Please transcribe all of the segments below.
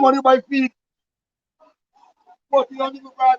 Money by feet, 40 on the ground.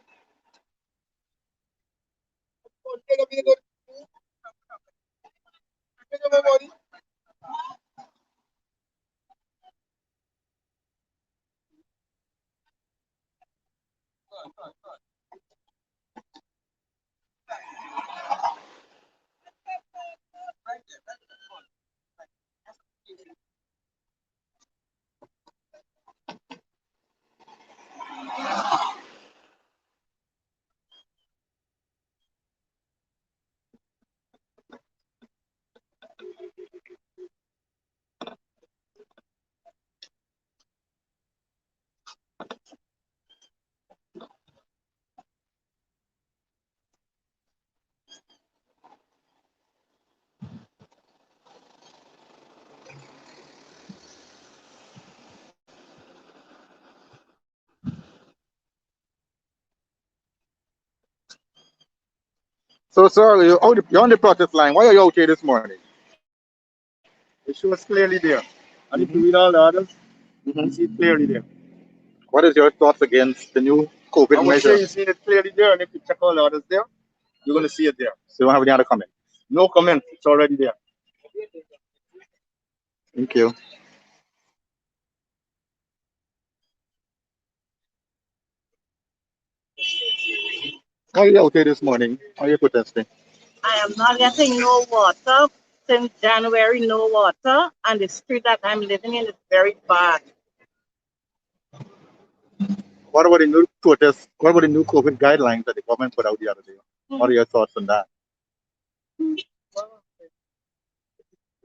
So, sir, you're on the protest line. Why are you out here this morning? It shows clearly there. And if Mm-hmm. you read all the others, you Mm-hmm. see it clearly there. What is your thoughts against the new I COVID would say measure? you see it clearly there, and if you check all the others there, you're going to see it there. So, you don't have any other comment? No comment, it's already there. Thank you. Why are you out here this morning? Why are you protesting? I am not getting no water since January, no water, and the street that I'm living in is very bad. What about the new protest? What about the new COVID guidelines that the government put out the other day? What are your thoughts on that?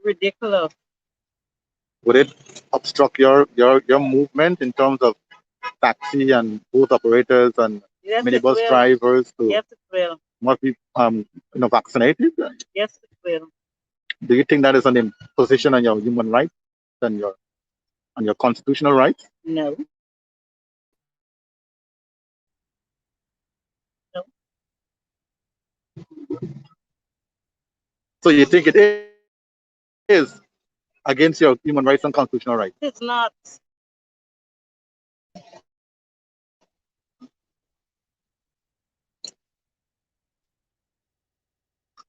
Ridiculous. Would it obstruct your movement in terms of taxi and boat operators and Yes, it minibus will. drivers to Yes, it will. must be vaccinated? Yes, it will. Do you think that is an imposition on your human rights and your constitutional rights? No. No. So you think it is against your human rights and constitutional rights? It's not.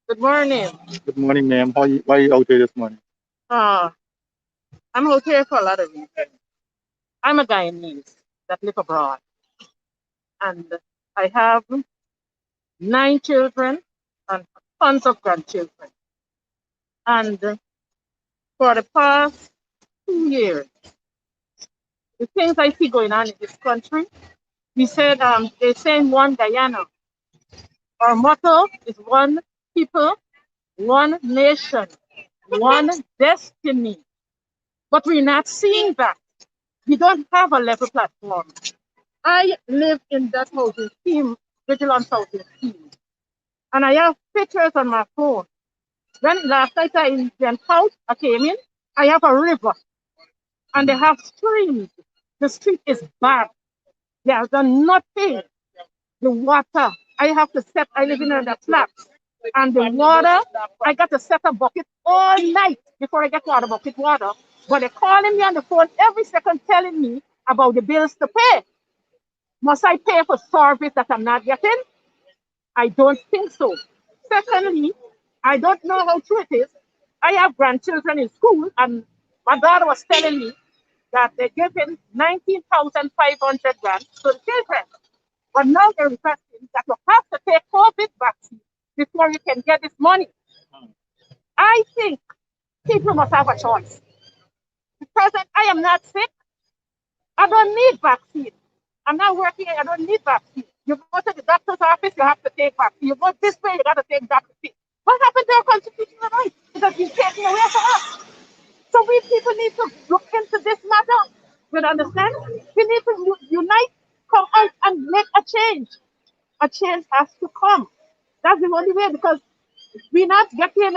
Good morning. Good morning, ma'am. Why are you out here this morning? I'm out here for a lot of reasons. I'm a Guyanese that live abroad, and I have 9 children and tons of grandchildren. And for the past 2 years, the things I see going on in this country, they say in one Guyana. Our motto is one people, one nation, one destiny. But we're not seeing that. We don't have a level platform. I live in that housing scheme, vigilance housing scheme, and I have pictures on my phone. When last night I went out, I came in, I have a river, and they have streams. The street is bad. There's nothing. The water, I live in the flats. And the water, I got to set a bucket all night before I get to the bucket water. But they're calling me on the phone every second telling me about the bills to pay. Must I pay for service that I'm not getting? I don't think so. Secondly, I don't know how true it is. I have grandchildren in school, and my daughter was telling me that they're giving 19,500 grants to the children. But now they're requesting that you have to take COVID vaccine before you can get this money. I think people must have a choice. Because I am not sick, I don't need vaccine. I'm not working, I don't need vaccine. You go to the doctor's office, you have to take vaccine. You go this way, you got to take vaccine. What happened to our constitutional rights? Because it's taken away from us. So we people need to look into this matter. You understand? We need to unite, come out and make a change. A change has to come. That's the only way because we're not getting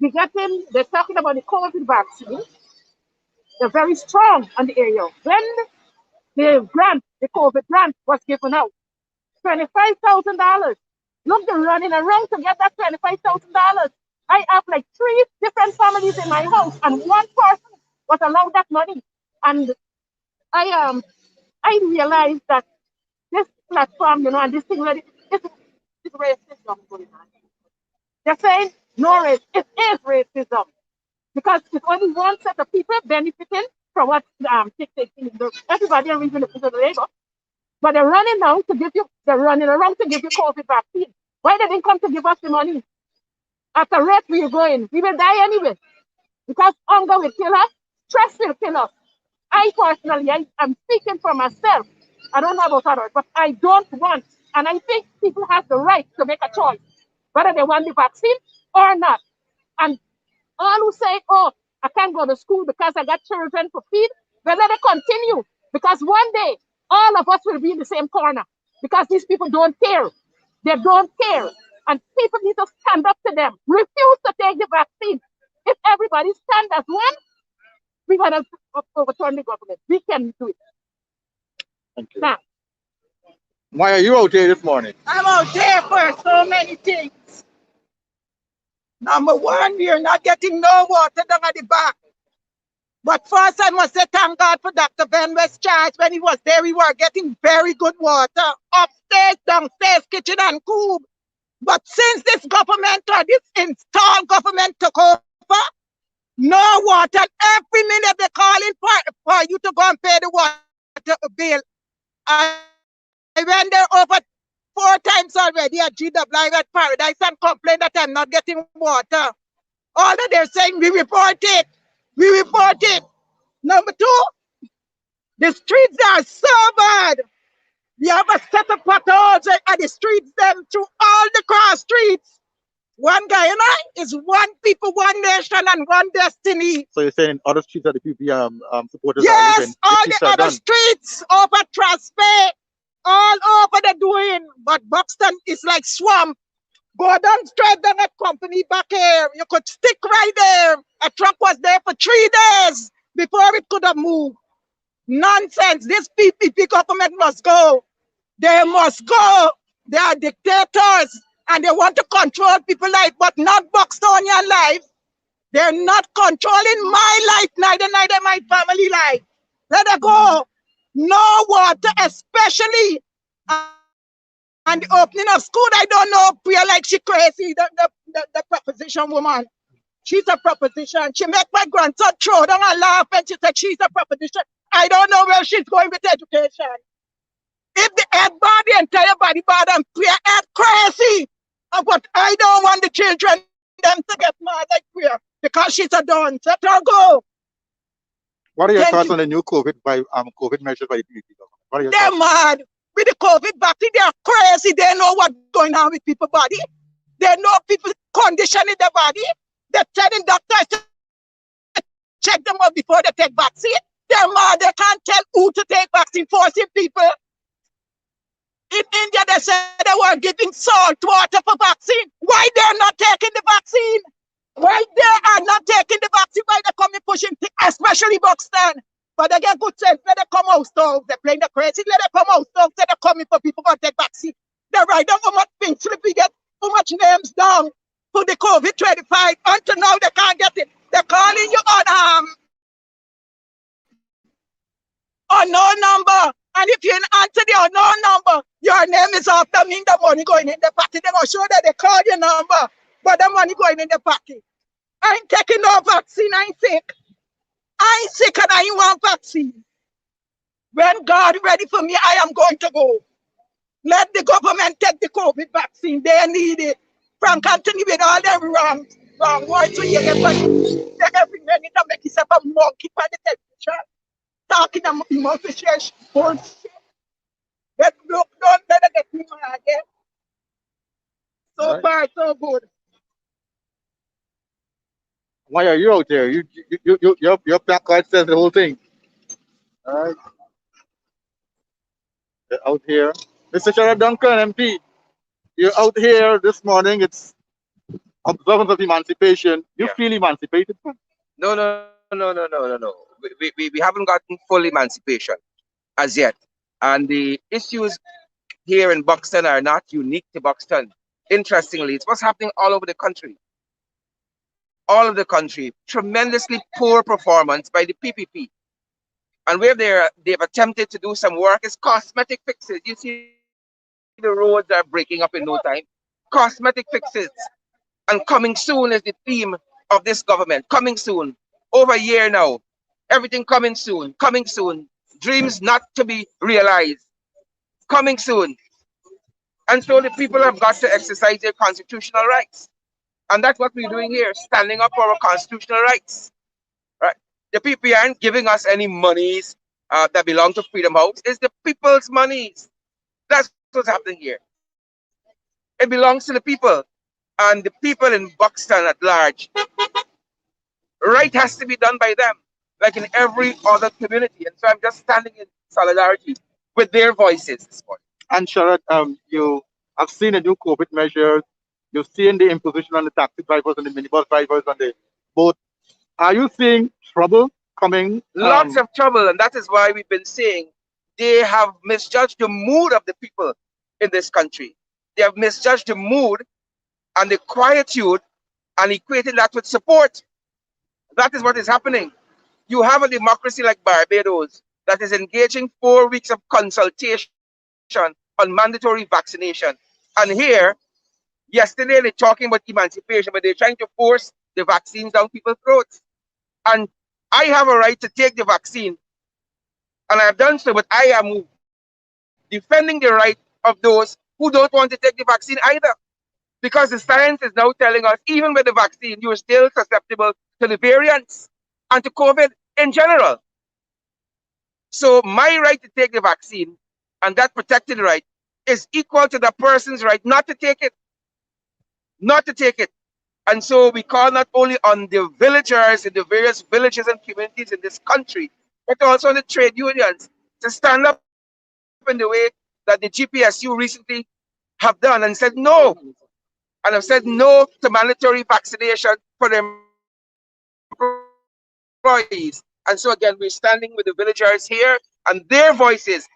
they're talking about the COVID vaccine. They're very strong on the area. When the COVID grant was given out, $25,000. Look, they're running around to get that $25,000. I have like three different families in my house, and one person was allowed that money. And I I realized that this platform, and this thing really is racism going on. They're saying no race. It is racism because it's only one set of people benefiting from what taking. Everybody are reason the labor, but they're running around to give you COVID vaccine. Why they didn't come to give us the money? At the rate we're going, we will die anyway. Because hunger will kill us, stress will kill us. I personally, I'm speaking for myself. I don't know about others, but I don't want, and I think people have the right to make a choice whether they want the vaccine or not. And all who say, oh, I can't go to school because I got children to feed, well, let it continue. Because one day, all of us will be in the same corner. Because these people don't care. They don't care. And people need to stand up to them. Refuse to take the vaccine. If everybody stand as one, we're going to overturn the government. We can do it. Thank you. Now, Why are you out here this morning? I'm out there for so many things. Number one, we are not getting no water down at the back. But first, I must say thank God for Dr. Ben West Charge. When he was there, we were getting very good water. Upstairs, downstairs, kitchen and coop. But since this government or this installed government took over, no water. Every minute they're calling for you to go and pay the water bill. I went there over 4 times already at GW at Paradise and complained that I'm not getting water. All that they're saying, we report it. We report it. Number two, the streets are so bad. We have a set of potholes at the streets, them through all the cross streets. One guy and I is one people, one nation, and one destiny. So you're saying other streets that the people supporters are Yes, living, all the other streets over Transfer, all over the doing. But Buxton is like swamp. Go down straight down at Conpany back here. You could stick right there. A truck was there for 3 days before it could have moved. Nonsense. This PPP government must go. They must go. They are dictators and they want to control people's life, but not Buxtonian life. They're not controlling my life, neither my family life. Let her go. No water, especially. And the opening of school, I don't know, Priya like she crazy, the proposition woman. She's a proposition. She make my grandson throw down and laugh and she said she's a proposition. I don't know where she's going with education. If the head bad, the entire body bad and Priya head crazy. But I don't want the children them to get mad like Priya because she's a don. Let her go. What are your thoughts on the new COVID measures by the PPP government? What are your They're thoughts? mad. With the COVID vaccine, they're crazy. They know what's going on with people's body. They know people's condition in their body. They're telling doctors to check them out before they take vaccine. They're mad. They can't tell who to take vaccine, forcing people. In India, they said they were giving salt water for vaccine. Why they're not taking the vaccine? Why they are not taking the vaccine? Why they're coming pushing, especially Buxton? But they get good sense. Let them come out stove. They're playing the crazy. Let them come out stove. They're coming for people to take vaccine. They write down how much pink slip we get, how much names down for the COVID 25. Until now, they can't get it. They're calling you on no number. And if you answer the unknown number, your name is off. That means the money going in the pocket. They're going to show that they call your number, but the money going in the pocket. I ain't taking no vaccine. I ain't sick. I ain't sick and I ain't want vaccine. When God ready for me, I am going to go. Let the government take the COVID vaccine. They need it. Frank Anthony with all them wrong words to hear them. Every minute to make himself a monkey by the television. Talking about emotion bullshit. But look, don't let it get me mad again. So Right. far, so good. Why are you out there? Your placard says the whole thing. All right, they're out here. Mr. Sherrod Duncan, MP, you're out here this morning. It's observance of emancipation. You Yeah. feel emancipated, sir? No. We haven't gotten full emancipation as yet. And the issues here in Buxton are not unique to Buxton. Interestingly, it's what's happening all over the country. All of the country. Tremendously poor performance by the PPP. And where they've attempted to do some work is cosmetic fixes. You see the roads are breaking up in no time. Cosmetic fixes. And coming soon is the theme of this government. Coming soon. Over a year now. Everything coming soon. Coming soon. Dreams not to be realized. Coming soon. And so the people have got to exercise their constitutional rights. And that's what we're doing here, standing up for our constitutional rights. Right? The people aren't giving us any monies that belong to Freedom House. It's the people's monies. That's what's happening here. It belongs to the people. And the people in Buxton at large, right has to be done by them, like in every other community. And so I'm just standing in solidarity with their voices this morning. And Sherrod, you have seen the new COVID measures. You've seen the imposition on the taxi drivers and the minibus drivers and the boat. Are you seeing trouble coming? Lots of trouble, and that is why we've been saying they have misjudged the mood of the people in this country. They have misjudged the mood and the quietude and equated that with support. That is what is happening. You have a democracy like Barbados that is engaging 4 weeks of consultation on mandatory vaccination. And here, yesterday they're talking about emancipation, but they're trying to force the vaccines down people's throats. And I have a right to take the vaccine, and I've done so, but I am defending the right of those who don't want to take the vaccine either. Because the science is now telling us, even with the vaccine, you're still susceptible to the variants and to COVID in general. So my right to take the vaccine, and that protected right, is equal to the person's right not to take it. Not to take it. And so we call not only on the villagers in the various villages and communities in this country, but also on the trade unions to stand up in the way that the GPSU recently have done and said no. And have said no to mandatory vaccination for their employees. And so again, we're standing with the villagers here, and their voices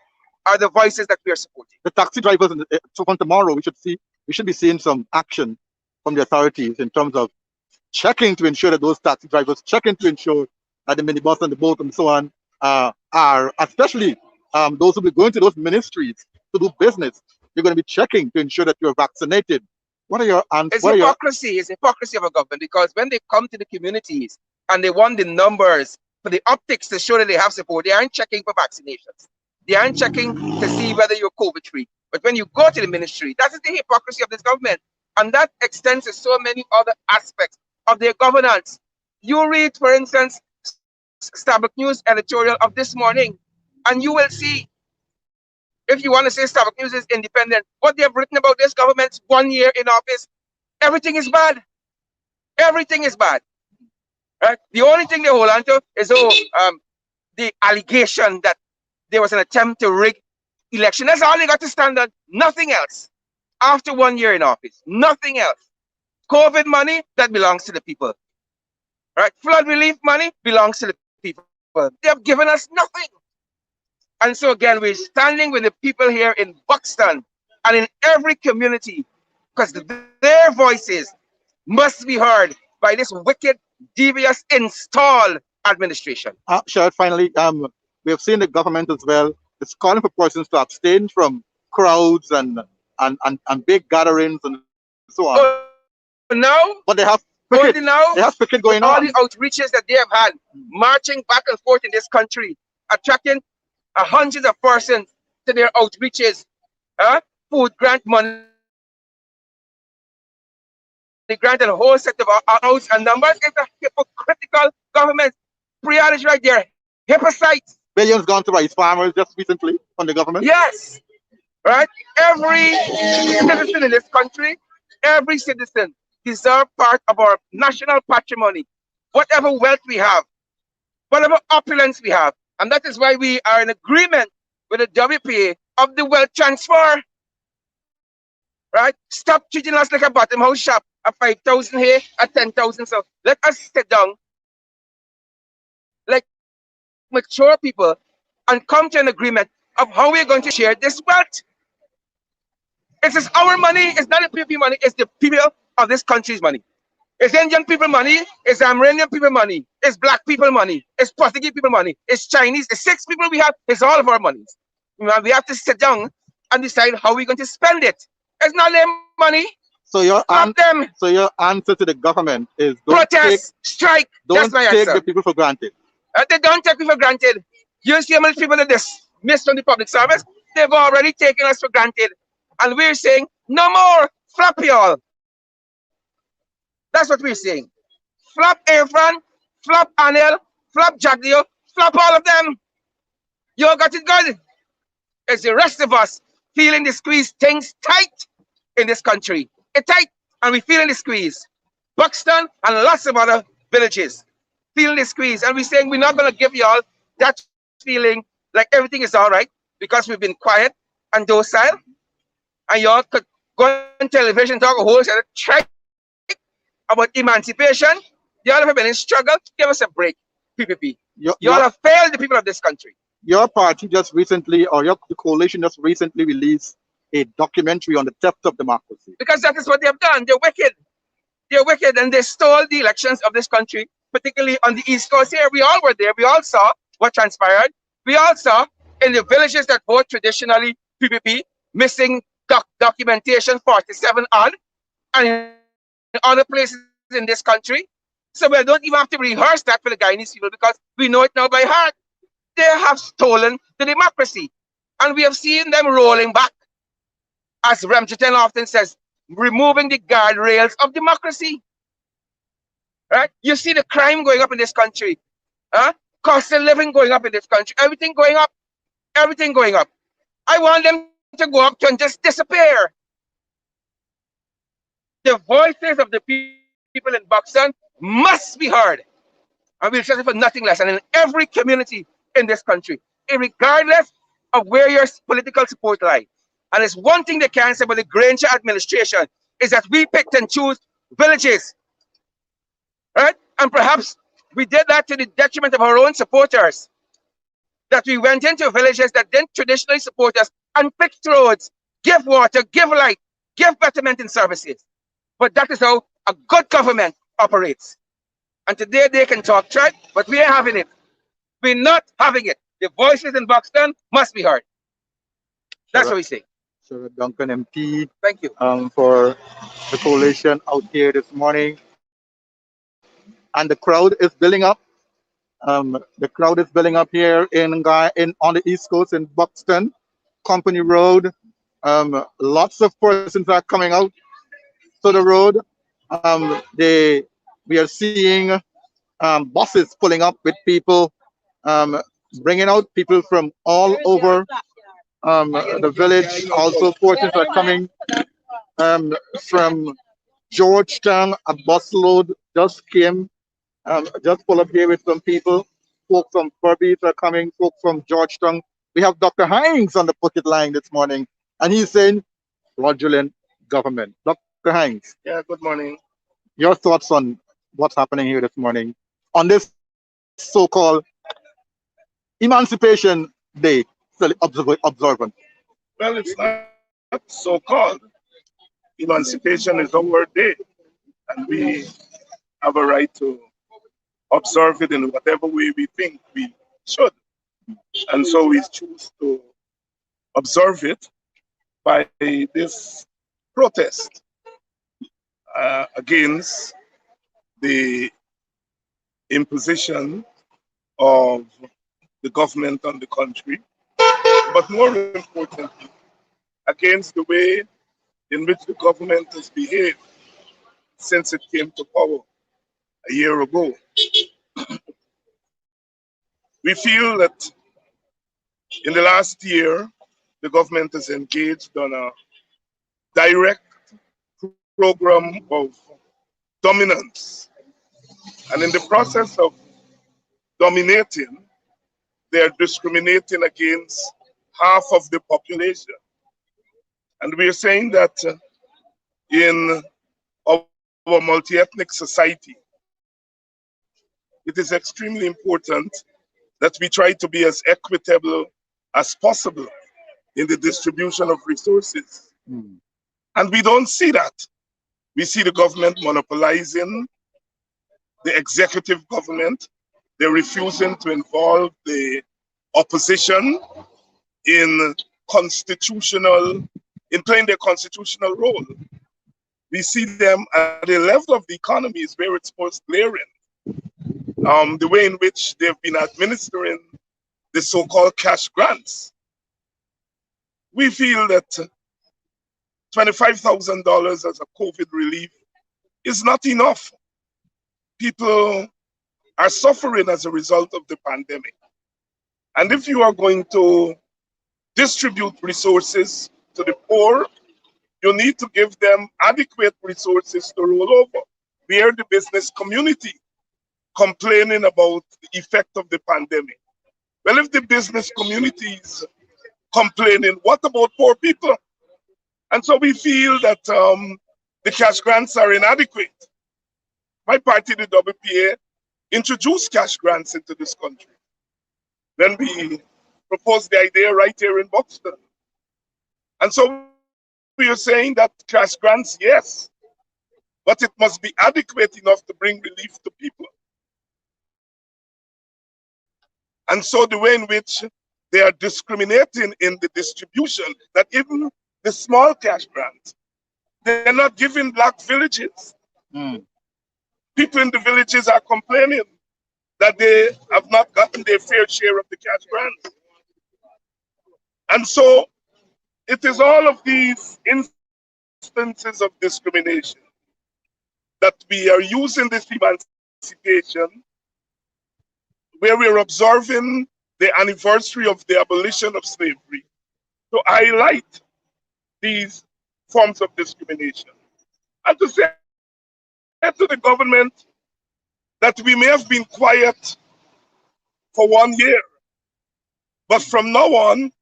are the voices that we are supporting. The taxi drivers, so from tomorrow, we should be seeing some action from the authorities in terms of checking to ensure that those taxi drivers, checking to ensure that the minibus and the boat and so on are, especially those who be going to those ministries to do business, you're going to be checking to ensure that you're vaccinated. What are your answers? It's hypocrisy. It's hypocrisy of a government, because when they come to the communities and they want the numbers for the optics to show that they have support, they aren't checking for vaccinations. They aren't checking to see whether you're COVID free. But when you go to the ministry, that is the hypocrisy of this government. And that extends to so many other aspects of their governance. You read, for instance, Starbuck News editorial of this morning, and you will see, if you want to say Starbuck News is independent, what they have written about this government's 1 year in office, everything is bad. Everything is bad. Right? The only thing they hold on to is the allegation that there was an attempt to rig election. That's all they got to stand on. Nothing else. After 1 year in office, nothing else. COVID money, that belongs to the people. Right? Flood relief money belongs to the people. They have given us nothing. And so again, we're standing with the people here in Buxton and in every community, because their voices must be heard by this wicked, devious, installed administration. Sherrod, finally, we have seen the government as well. It's calling for persons to abstain from crowds and big gatherings and so on. Oh, now? But they have Only picket. now? They have picket going all on. the outreaches that they have had, marching back and forth in this country, attracting hundreds of persons to their outreaches, food grant, money grant, and a whole set of outs and numbers. It's a hypocritical government. Priya is right there. Hypocrites. Billions gone to rice farmers just recently from the government. Yes. Right? Every citizen in this country, every citizen deserves part of our national patrimony. Whatever wealth we have, whatever opulence we have, And that is why we are in agreement with the WPA of the wealth transfer. Right? Stop treating us like a bottom house shop at 5,000 here, at 10,000. So let us sit down like mature people and come to an agreement of how we're going to share this wealth. It is our money, it's not the people money, it's the people of this country's money. It's Indian people money, it's Amerindian people money, it's black people money, it's Portuguese people money, it's Chinese, it's 6 people we have, it's all of our monies. We have to sit down and decide how we're going to spend it. It's not their money. So your them. So your answer to the government is protest, strike. Don't take the people for granted. They don't take people for granted. You see how many people that dismissed from the public service? They've already taken us for granted. And we're saying, no more, flop y'all. That's what we're saying. Flop Irfan, flop Anil, flop Jagdio, flop all of them. You all got it good. It's the rest of us feeling the squeeze, things tight in this country. It's tight, and we're feeling the squeeze. Buxton and lots of other villages feeling the squeeze. And we're saying we're not going to give y'all that feeling like everything is all right because we've been quiet and docile. And y'all could go on television, talk a whole set of trick about emancipation. Y'all have been in struggle. Give us a break, PPP. Y'all have failed the people of this country. Your party just recently, or your coalition just recently released a documentary on the theft of democracy. Because that is what they have done. They're wicked. They're wicked, and they stole the elections of this country, particularly on the East Coast here. We all were there. We all saw what transpired. We all saw in the villages that vote traditionally PPP, missing documentation 47 odd, and in other places in this country. So we don't even have to rehearse that for the Guyanese people because we know it now by heart. They have stolen the democracy. And we have seen them rolling back, as Ramchitan often says, removing the guardrails of democracy. Right? You see the crime going up in this country. Cost of living going up in this country. Everything going up. Everything going up. I want them to go up and just disappear. The voices of the people in Buxton must be heard. And we'll settle for nothing less. And in every community in this country, regardless of where your political support lies. And it's one thing they can't say about the Granger administration is that we picked and choose villages. Right? And perhaps we did that to the detriment of our own supporters. That we went into villages that didn't traditionally support us and fixed roads, give water, give light, give betterment in services. But that is how a good government operates. And today they can talk track, but we ain't having it. We're not having it. The voices in Buxton must be heard. That's what we say. Sir Duncan MP. Thank you. For the coalition out here this morning. And the crowd is building up. The crowd is building up here on the East Coast in Buxton, Conpany Road. Lots of persons are coming out to the road. We are seeing buses pulling up with people, bringing out people from all over the village. Also, persons are coming from Georgetown. A busload just came, just pull up here with some people. Folks from Furbies are coming, folks from Georgetown. We have Dr. Hines on the pocket line this morning, and he's saying fraudulent government. Dr. Hines. Yeah, good morning. Your thoughts on what's happening here this morning on this so-called Emancipation Day observant? Well, it's not so-called. Emancipation is our day, and we have a right to observe it in whatever way we think we should. And so we choose to observe it by this protest against the imposition of the government on the country, but more importantly, against the way in which the government has behaved since it came to power a year ago. We feel that in the last year, the government has engaged on a direct program of dominance. And in the process of dominating, they are discriminating against half of the population. And we are saying that in our multi-ethnic society, it is extremely important that we try to be as equitable as possible in the distribution of resources. And we don't see that. We see the government monopolizing the executive government. They're refusing to involve the opposition in playing their constitutional role. We see them at the level of the economy is where it's most glaring. The way in which they've been administering the so-called cash grants. We feel that $25,000 as a COVID relief is not enough. People are suffering as a result of the pandemic. And if you are going to distribute resources to the poor, you need to give them adequate resources to roll over. We are the business community complaining about the effect of the pandemic. Well, if the business community is complaining, what about poor people? And so we feel that the cash grants are inadequate. My party, the WPA, introduced cash grants into this country. Then we proposed the idea right here in Buxton. And so we are saying that cash grants, yes, but it must be adequate enough to bring relief to people. And so the way in which they are discriminating in the distribution, that even the small cash grants, they're not giving black villages. People in the villages are complaining that they have not gotten their fair share of the cash grants. And so it is all of these instances of discrimination that we are using this emancipation, where we're observing the anniversary of the abolition of slavery, to highlight these forms of discrimination. And to say to the government that we may have been quiet for 1 year, but from now on,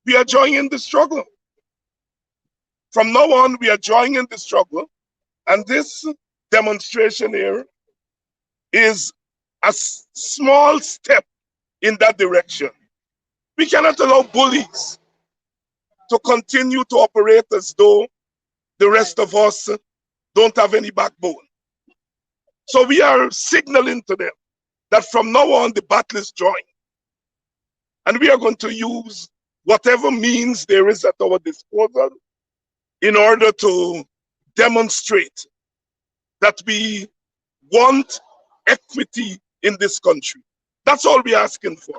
we are joining the struggle. From now on, we are joining the struggle. And this demonstration here is a small step in that direction. We cannot allow bullies to continue to operate as though the rest of us don't have any backbone. So we are signaling to them that from now on, the battle is joined. And we are going to use whatever means there is at our disposal in order to demonstrate that we want equity in this country. That's all we're asking for.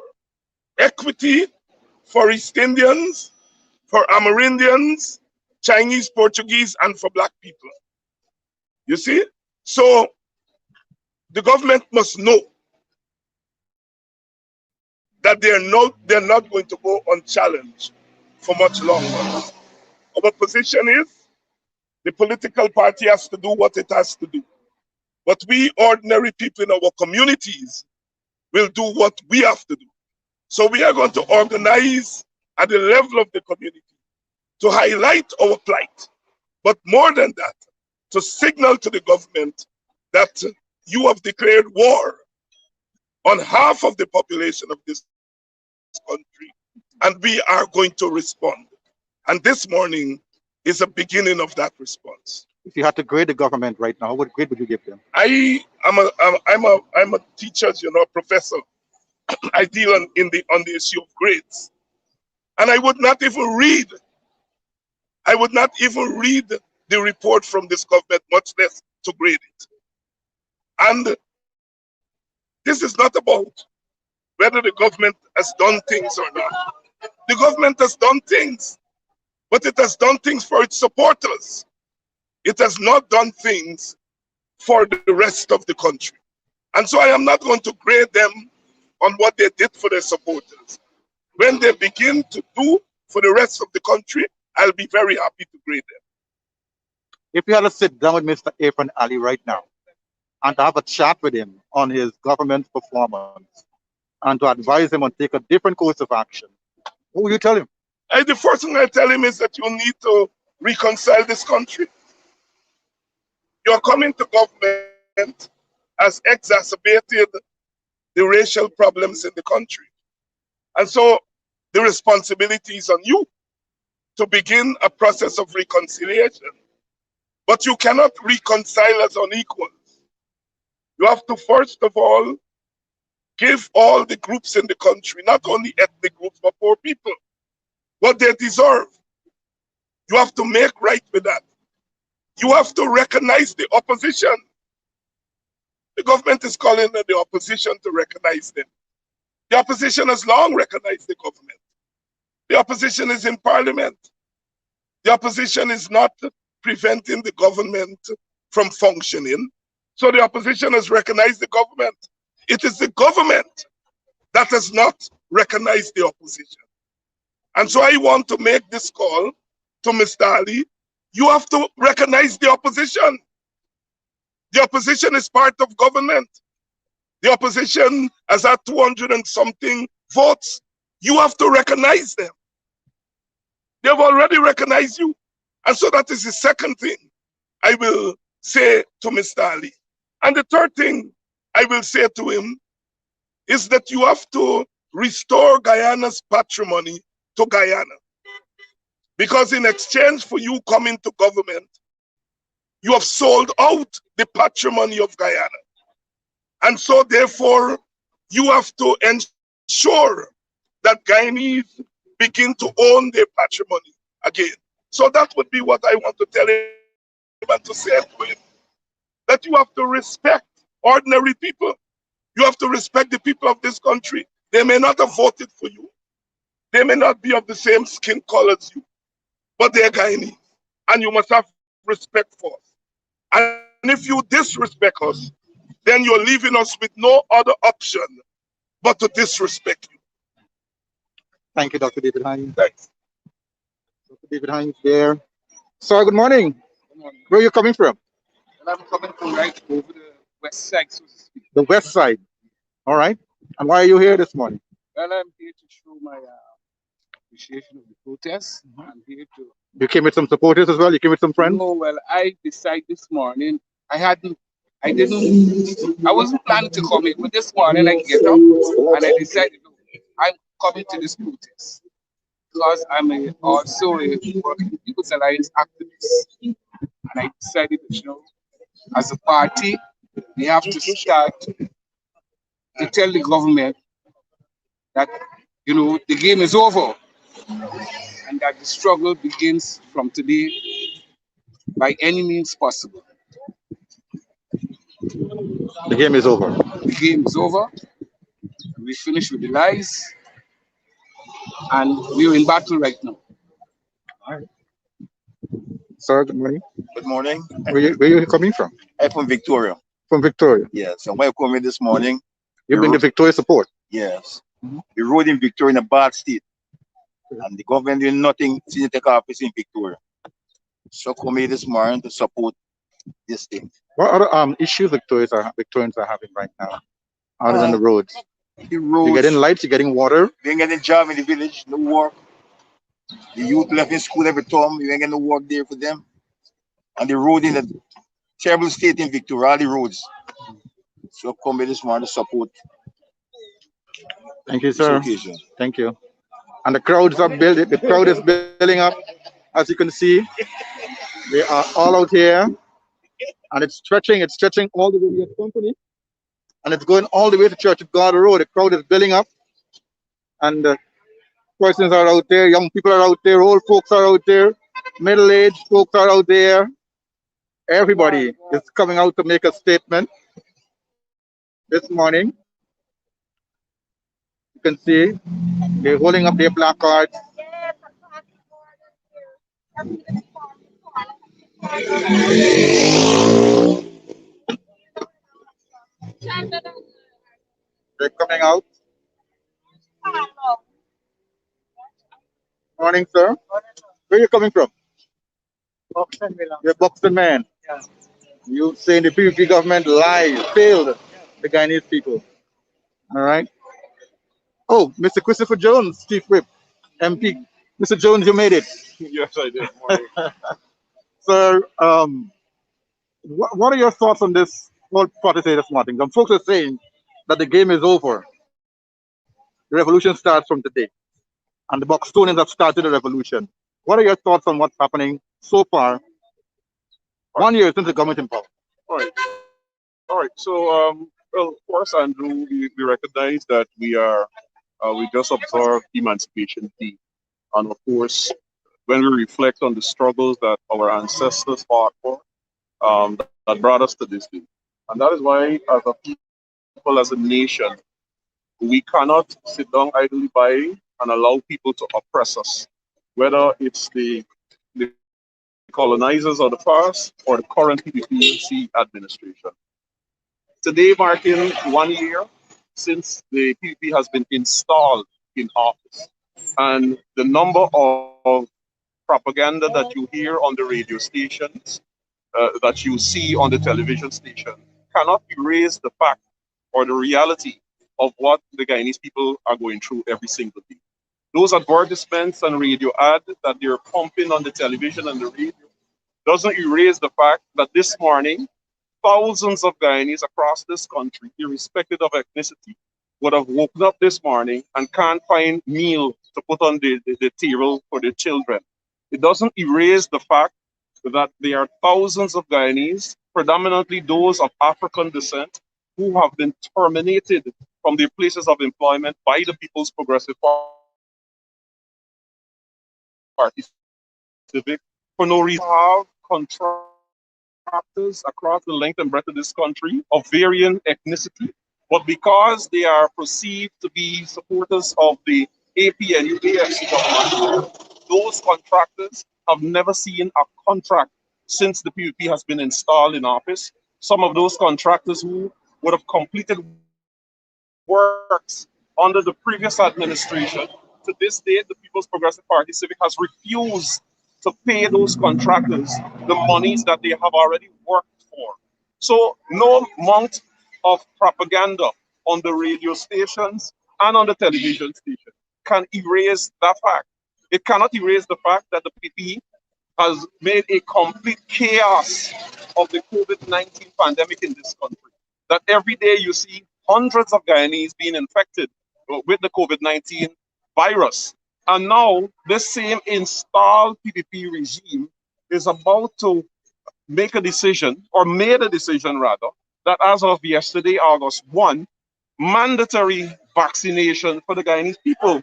Equity for East Indians, for Amerindians, Chinese, Portuguese, and for black people. You see? So the government must know that they're not going to go unchallenged for much longer. Our position is the political party has to do what it has to do. But we ordinary people in our communities will do what we have to do. So we are going to organize at the level of the community to highlight our plight. But more than that, to signal to the government that you have declared war on half of the population of this country, and we are going to respond. And this morning is a beginning of that response. If you had to grade the government right now, what grade would you give them? I'm a teacher, professor. I deal on the issue of grades, and I would not even read the report from this government, much less to grade it. And this is not about whether the government has done things or not. The government has done things, but it has done things for its supporters. It has not done things for the rest of the country. And so I am not going to grade them on what they did for their supporters. When they begin to do for the rest of the country, I'll be very happy to grade them. If you had to sit down with Mr. Irfan Ali right now and to have a chat with him on his government performance, and to advise him on take a different course of action, what will you tell him? The first thing I tell him is that you need to reconcile this country. Your coming to government has exacerbated the racial problems in the country. And so the responsibility is on you to begin a process of reconciliation. But you cannot reconcile as unequals. You have to, first of all, give all the groups in the country, not only ethnic groups, but poor people, what they deserve. You have to make right with that. You have to recognize the opposition. The government is calling on the opposition to recognize them. The opposition has long recognized the government. The opposition is in parliament. The opposition is not preventing the government from functioning. So the opposition has recognized the government. It is the government that has not recognized the opposition. And so I want to make this call to Mr. Ali. You have to recognize the opposition. The opposition is part of government. The opposition has had 200 and something votes. You have to recognize them. They've already recognized you. And so that is the second thing I will say to Mr. Ali. And the third thing I will say to him is that you have to restore Guyana's patrimony to Guyana. Because in exchange for you coming to government, you have sold out the patrimony of Guyana. And so therefore, you have to ensure that Guyanese begin to own their patrimony again. So that would be what I want to tell him and to say to him. That you have to respect ordinary people. You have to respect the people of this country. They may not have voted for you. They may not be of the same skin color as you, but they're Guyanese. And you must have respect for us. And if you disrespect us, then you're leaving us with no other option but to disrespect you. Thank you, Dr. David Hines. Thanks. Dr. David Hines there. Sir, good morning. Good morning. Where are you coming from? Well, I'm coming from right over the west side, so to speak. The west side. All right. And why are you here this morning? Well, I'm here to show my appreciation of the protest. I'm here to. You came with some supporters as well? You came with some friends? No, well, I decided this morning. I wasn't planning to come here, but this morning I get up and I decided, no, I'm coming to this protest because I'm also a Working People's Alliance activist. And I decided, as a party, we have to start to tell the government that, the game is over and that the struggle begins from today by any means possible. The game is over. The game is over. We finished with the lies and we're in battle right now. All right. Sir, good morning. Good morning. Where are you coming from? I'm from Victoria. From Victoria. Yes. And when I come in this morning, You've been the Victoria support. yes, the road in Victoria in a bad state. And the government doing nothing since they take office in Victoria. So come here this morning to support this thing. What other issues Victorians are having right now, other than the roads? The roads, You're getting lights, you're getting water. they ain't getting a job in the village, no work. The youth left in school every time, you ain't getting no work there for them. And the road in a terrible state in Victoria, all the roads. So come here this morning to support Thank you, this sir. occasion. Thank you. And the crowds are building. The crowd is building up, as you can see. They are all out here, and it's stretching. It's stretching all the way to Conpany, and it's going all the way to Church of God Road. The crowd is building up, and persons are out there. Young people are out there. Old folks are out there. Middle-aged folks are out there. Everybody is coming out to make a statement this morning. You can see they're holding up their placards. They're coming out. Morning, sir. Where are you coming from? Buxton belongs. You're a Buxton man. Yeah. You saying the PPP government lied, failed the Guyanese people. All right. Oh, Mr. Christopher Jones, Chief Whip, MP. Mr. Jones, you made it. Yes, I did. Morning. So, what are your thoughts on this whole protest this morning? Some folks are saying that the game is over. The revolution starts from today, and the Buxtonians have started a revolution. What are your thoughts on what's happening so far? All right. 1 year since the government in power. All right. All right. So, well, of course, Andrew, we recognize that we just observed Emancipation Day. And of course, when we reflect on the struggles that our ancestors fought for, that brought us to this day. And that is why, as a people, as a nation, we cannot sit down idly by and allow people to oppress us, whether it's the colonizers of the past or the current PPC administration. Today marking 1 year since the PPP has been installed in office. And the number of propaganda that you hear on the radio stations, that you see on the television station, cannot erase the fact or the reality of what the Guyanese people are going through every single day. Those advertisements and radio ads that they're pumping on the television and the radio doesn't erase the fact that this morning, thousands of Guyanese across this country, irrespective of ethnicity, would have woken up this morning and can't find meal to put on the table for their children. It doesn't erase the fact that there are thousands of Guyanese, predominantly those of African descent, who have been terminated from their places of employment by the People's Progressive Party Civic for no reason. Have contractors across the length and breadth of this country of varying ethnicity, but because they are perceived to be supporters of the AP and UAFC government, those contractors have never seen a contract since the PUP has been installed in office. Some of those contractors who would have completed works under the previous administration, to this day, the People's Progressive Party Civic has refused to pay those contractors the monies that they have already worked for. So no amount of propaganda on the radio stations and on the television station can erase that fact. It cannot erase the fact that the PP has made a complete chaos of the COVID-19 pandemic in this country. That every day you see hundreds of Guyanese being infected with the COVID-19 virus. And now this same installed PPP regime is about to make a decision, or made a decision rather, that as of yesterday, August 1, mandatory vaccination for the Guyanese people.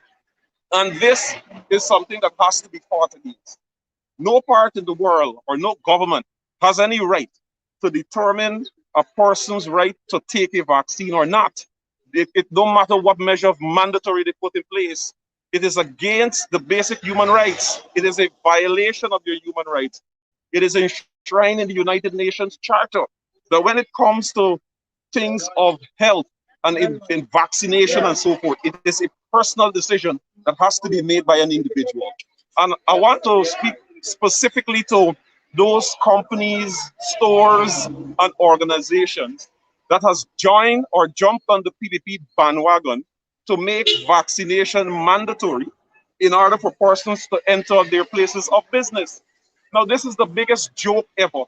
And this is something that has to be fought against. No part in the world or no government has any right to determine a person's right to take a vaccine or not. It don't matter what measure of mandatory they put in place. It is against the basic human rights. It is a violation of your human rights. It is enshrined in the United Nations Charter that when it comes to things of health and in vaccination and so forth, it is a personal decision that has to be made by an individual. And I want to speak specifically to those companies, stores, and organizations that has joined or jumped on the PPP bandwagon to make vaccination mandatory in order for persons to enter their places of business. Now, this is the biggest joke ever,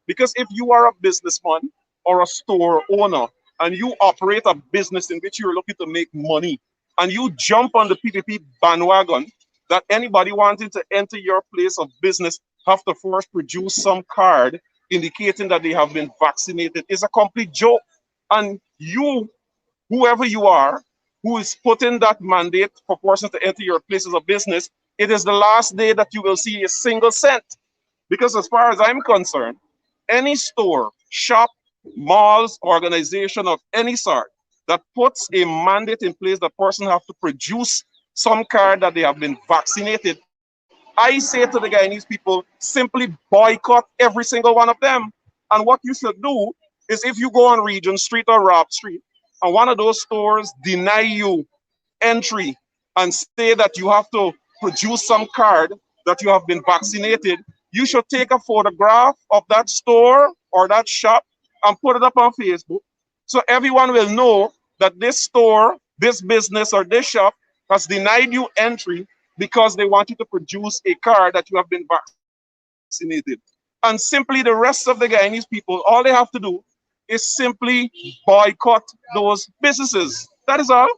because if you are a businessman or a store owner and you operate a business in which you're looking to make money and you jump on the PPP bandwagon, that anybody wanting to enter your place of business have to first produce some card indicating that they have been vaccinated, is a complete joke. And you, whoever you are, who is putting that mandate for persons to enter your places of business, it is the last day that you will see a single cent. Because as far as I'm concerned, any store, shop, malls, organization of any sort that puts a mandate in place that person have to produce some card that they have been vaccinated, I say to the Guyanese people, simply boycott every single one of them. And what you should do is, if you go on Regent Street or Robb Street and one of those stores deny you entry and say that you have to produce some card that you have been vaccinated, you should take a photograph of that store or that shop and put it up on Facebook so everyone will know that this store this business or this shop has denied you entry because they want you to produce a card that you have been vaccinated. And simply the rest of the Guyanese people, all they have to do is simply boycott those businesses. That is all.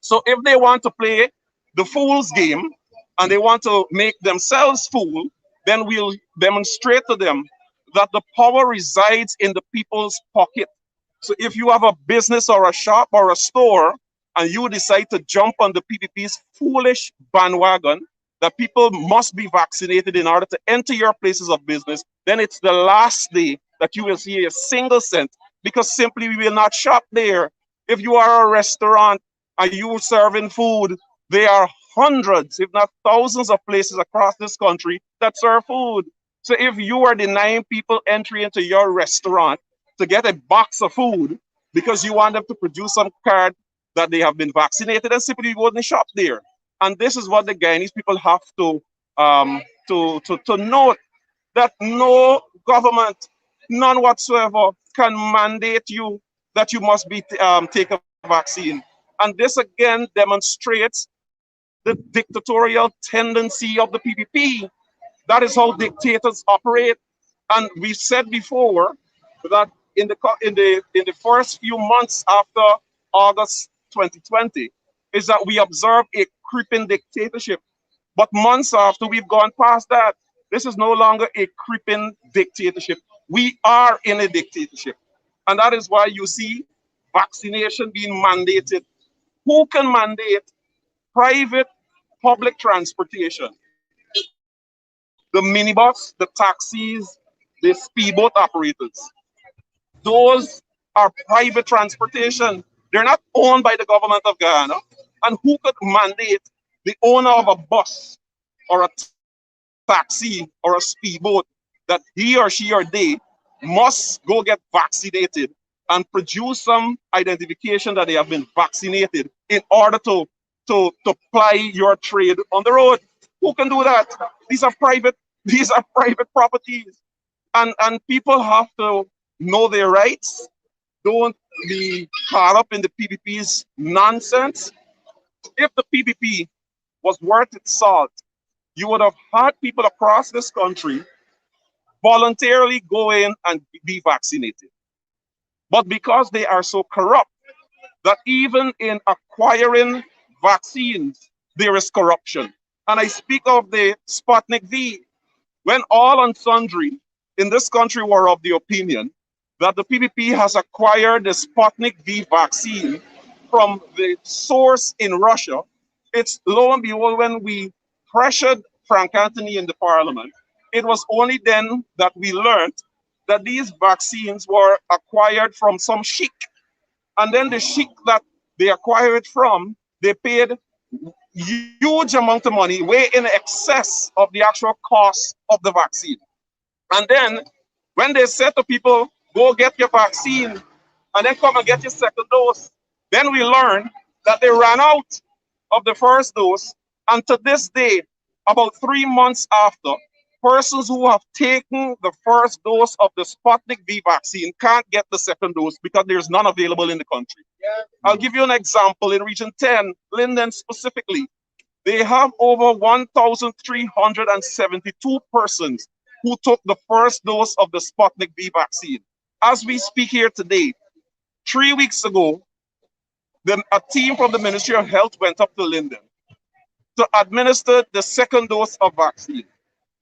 So if they want to play the fool's game and they want to make themselves fool, then we'll demonstrate to them that the power resides in the people's pocket. So if you have a business or a shop or a store and you decide to jump on the PPP's foolish bandwagon that people must be vaccinated in order to enter your places of business, then it's the last day that you will see a single cent, because simply we will not shop there. If you are a restaurant and you serving food, there are hundreds, if not thousands of places across this country that serve food. So if you are denying people entry into your restaurant to get a box of food because you want them to produce some card that they have been vaccinated, and simply wouldn't shop there. And this is what the Guyanese people have to note, that no government, none whatsoever, can mandate you that you must be take a vaccine. And this again demonstrates the dictatorial tendency of the PPP. That is how dictators operate. And we said before that in the first few months after August 2020, is that we observe a creeping dictatorship. But months after, we've gone past that. This is no longer a creeping dictatorship. We are in a dictatorship. And that is why you see vaccination being mandated. Who can mandate private public transportation? The minibus, the taxis, the speedboat operators. Those are private transportation. They're not owned by the government of Guyana. And who could mandate the owner of a bus or a taxi or a speedboat that he or she or they must go get vaccinated and produce some identification that they have been vaccinated in order to ply your trade on the road? Who can do that? These are private properties. And people have to know their rights. Don't be caught up in the PPP's nonsense. If the PPP was worth its salt, you would have had people across this country voluntarily go in and be vaccinated. But because they are so corrupt that even in acquiring vaccines, there is corruption. And I speak of the Sputnik V, when all and sundry in this country were of the opinion that the PPP has acquired the Sputnik V vaccine from the source in Russia. It's lo and behold, when we pressured Frank Anthony in the parliament, it was only then that we learned that these vaccines were acquired from some sheik. And then the sheik that they acquired it from, they paid huge amount of money, way in excess of the actual cost of the vaccine. And then when they said to people, go get your vaccine and then come and get your second dose, then we learned that they ran out of the first dose. And to this day, about 3 months after, persons who have taken the first dose of the Sputnik V vaccine can't get the second dose because there's none available in the country. I'll give you an example. In Region 10, Linden specifically, they have over 1,372 persons who took the first dose of the Sputnik V vaccine. As we speak here today, 3 weeks ago, a team from the Ministry of Health went up to Linden to administer the second dose of vaccine.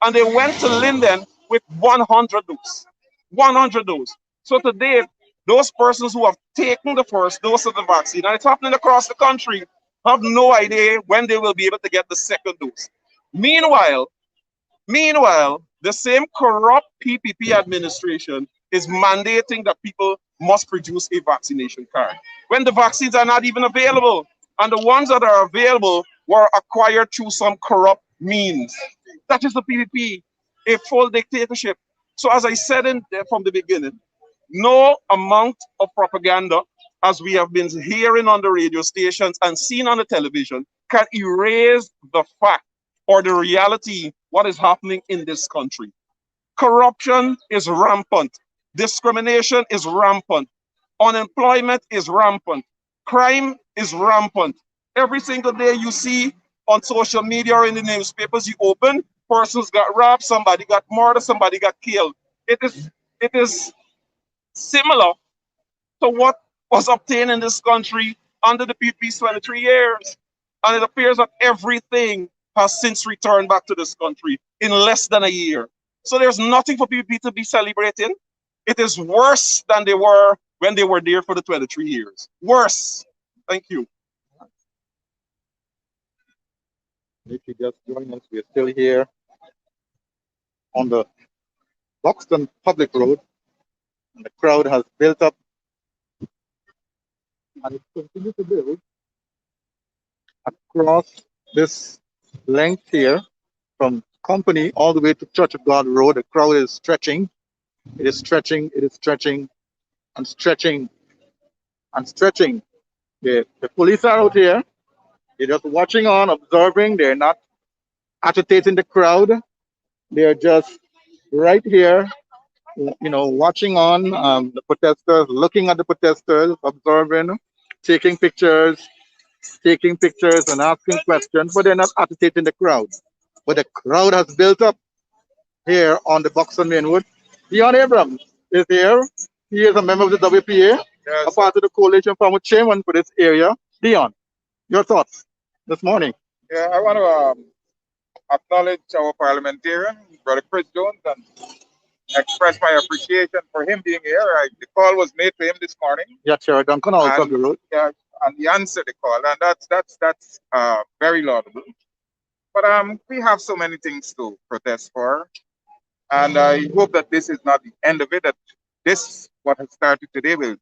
And they went to Linden with 100 doses. 100 doses. So today, those persons who have taken the first dose of the vaccine, and it's happening across the country, have no idea when they will be able to get the second dose. Meanwhile, the same corrupt PPP administration is mandating that people must produce a vaccination card when the vaccines are not even available. And the ones that are available were acquired through some corrupt means. That is the PPP, a full dictatorship. So as I said from the beginning, no amount of propaganda, as we have been hearing on the radio stations and seen on the television, can erase the fact or the reality what is happening in this country. Corruption is rampant. Discrimination is rampant. Unemployment is rampant. Crime is rampant. Every single day you see on social media or in the newspapers you open, persons got robbed, somebody got murdered, somebody got killed. It is similar to what was obtained in this country under the PP's 23 years. And it appears that everything has since returned back to this country in less than a year. So there's nothing for PPP to be celebrating. It is worse than they were when they were there for the 23 years. Worse. Thank you. If you just join us, we're still here on the Buxton Public Road, and the crowd has built up and it continues to build across this length here from Conpany all the way to Church of God Road. The crowd is stretching. It is stretching, it is stretching and stretching and stretching. The police are out here. They're just watching on, observing. They're not agitating the crowd. They're just right here, watching on the protesters, looking at the protesters, observing, taking pictures and asking questions, but they're not agitating the crowd. But the crowd has built up here on the Buxton Mainwood. Dion Abrams is here. He is a member of the WPA, a part of the coalition farmer chairman for this area. Dion, your thoughts this morning? Yeah, I want to acknowledge our parliamentarian, Brother Chris Jones, and express my appreciation for him being here. The call was made to him this morning. Yeah, Chair Duncan also the road. Yeah, and he answered the call, and that's very laudable. But we have so many things to protest for, and I hope that this is not the end of it. That what has started today will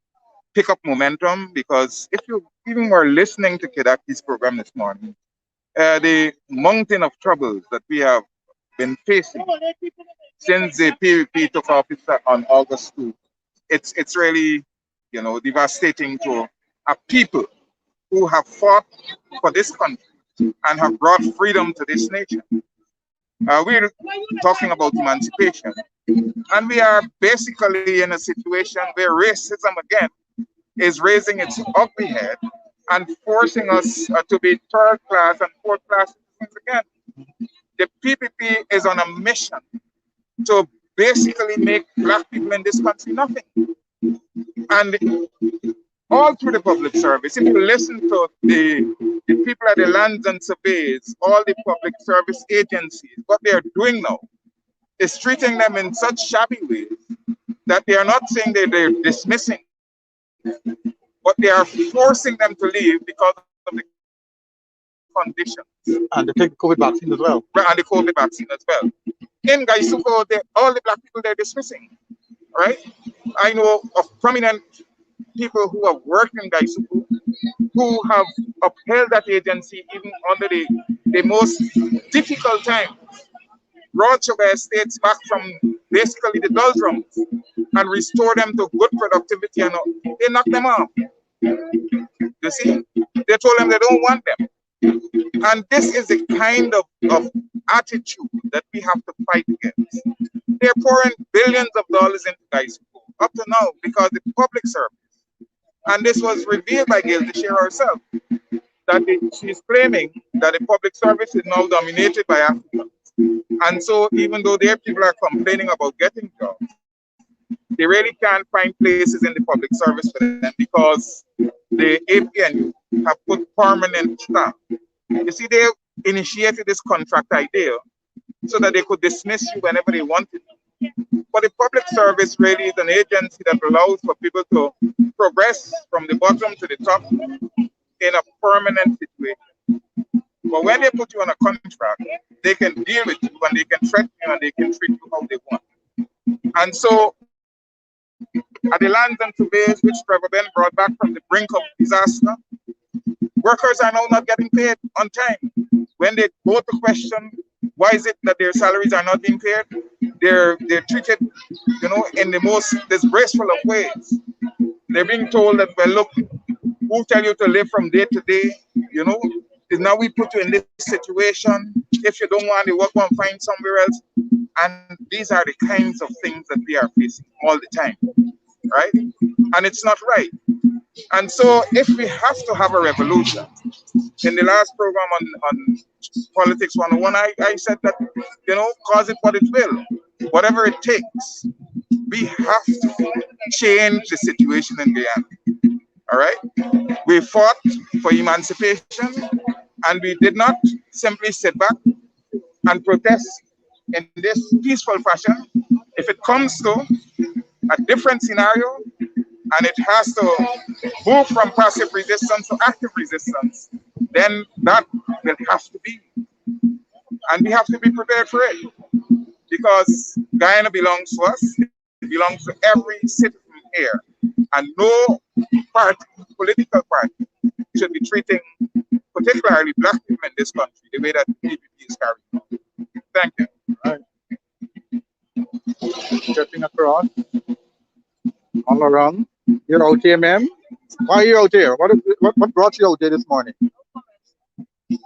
pick up momentum, because if you even were listening to Kedaki's program this morning, the mountain of troubles that we have been facing since the PVP took office on August 2, it's really, devastating to a people who have fought for this country and have brought freedom to this nation. We're talking about emancipation, and we are basically in a situation where racism again is raising its ugly head and forcing us to be third class and fourth class citizens again. The PPP is on a mission to basically make Black people in this country nothing. And all through the public service, if you listen to the people at the lands and surveys, all the public service agencies, what they are doing now is treating them in such shabby ways that they are not saying that they're dismissing, but they are forcing them to leave because of the conditions. And they take the COVID vaccine as well. Right, and the COVID vaccine as well. In Gaisuko, all the Black people they're dismissing, right? I know of prominent people who have worked in Gaisuko who have upheld that agency even under the most difficult times. Brought sugar estates back from basically the doldrums and restore them to good productivity, and they knocked them off. You see, they told them they don't want them. And this is the kind of attitude that we have to fight against. They're pouring billions of dollars into Gaisuko up to now because the public service, and this was revealed by Gail Teixeira herself, that she's claiming that the public service is now dominated by Africans. And so even though their people are complaining about getting jobs, they really can't find places in the public service for them because the APNU have put permanent staff. You see, they initiated this contract idea so that they could dismiss you whenever they wanted. But the public service really is an agency that allows for people to progress from the bottom to the top in a permanent situation. But when they put you on a contract, they can deal with you and they can threaten you and they can treat you how they want. And so at the lands and surveys which Trevor Ben brought back from the brink of disaster, workers are now not getting paid on time. When they go to question why is it that their salaries are not being paid, they're treated, in the most disgraceful of ways. They're being told that, well, look, who tell you to live from day to day? Now we put you in this situation. If you don't want to work, go and find somewhere else. And these are the kinds of things that we are facing all the time, right? And it's not right. And so if we have to have a revolution, in the last program on Politics 101, I said that, you know, cause it what it will, whatever it takes, we have to change the situation in Guyana. All right? We fought for emancipation, and we did not simply sit back and protest in this peaceful fashion. If it comes to a different scenario, and it has to move from passive resistance to active resistance, then that will have to be. And we have to be prepared for it. Because Guyana belongs to us, it belongs to every citizen here. And no party, political party, should be treating particularly black people in this country the way that PPP is carried on. Thank you. All right. Stepping across. All around. You're out here, ma'am? Why are you out here? What brought you out here this morning?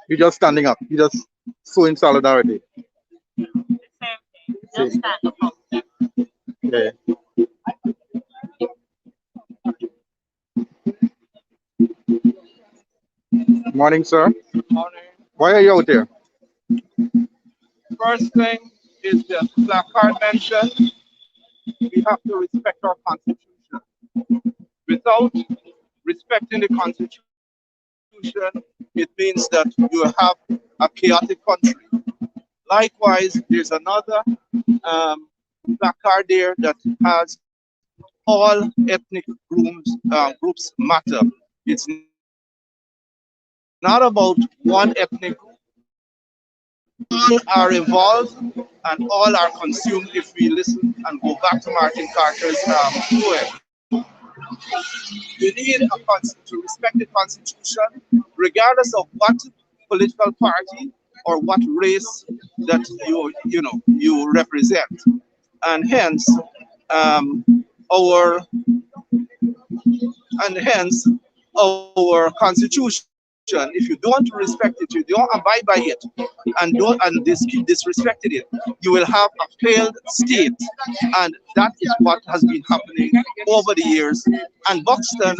You're just standing up. You're just showing solidarity. Just stand up. Yeah. Morning, sir. Morning. Why are you out here? First thing is the placard mentioned. We have to respect our constitution. Without respecting the constitution, it means that you have a chaotic country. Likewise, there's another placard there that has all ethnic groups matter. It's not about one ethnic group. All are involved and all are consumed if we listen and go back to Martin Carter's poem. We need to respect the Constitution, regardless of what political party or what race that you represent, and hence our Constitution. If you don't respect it, you don't abide by it, and disrespected it, you will have a failed state, and that is what has been happening over the years. And Buxton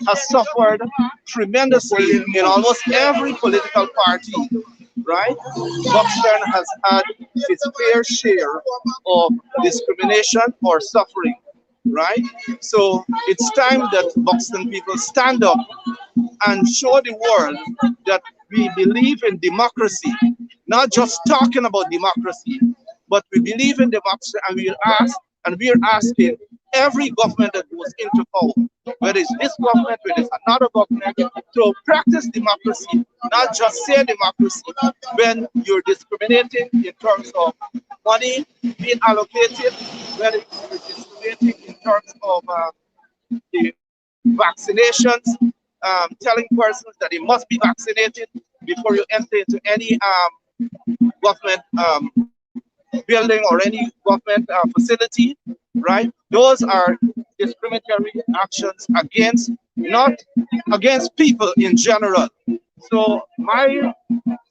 has suffered tremendously in almost every political party. Right? Buxton has had its fair share of discrimination or suffering. Right? So it's time that Buxton people stand up and show the world that we believe in democracy, not just talking about democracy, but we believe in democracy, and we are asking every government that goes into power, whether it's this government, whether it's another government, to practice democracy, not just say democracy when you're discriminating in terms of money being allocated, whether you're discriminating in terms of the vaccinations, telling persons that they must be vaccinated before you enter into any government building or any government facility, right? Those are discriminatory actions against, not against people in general. So my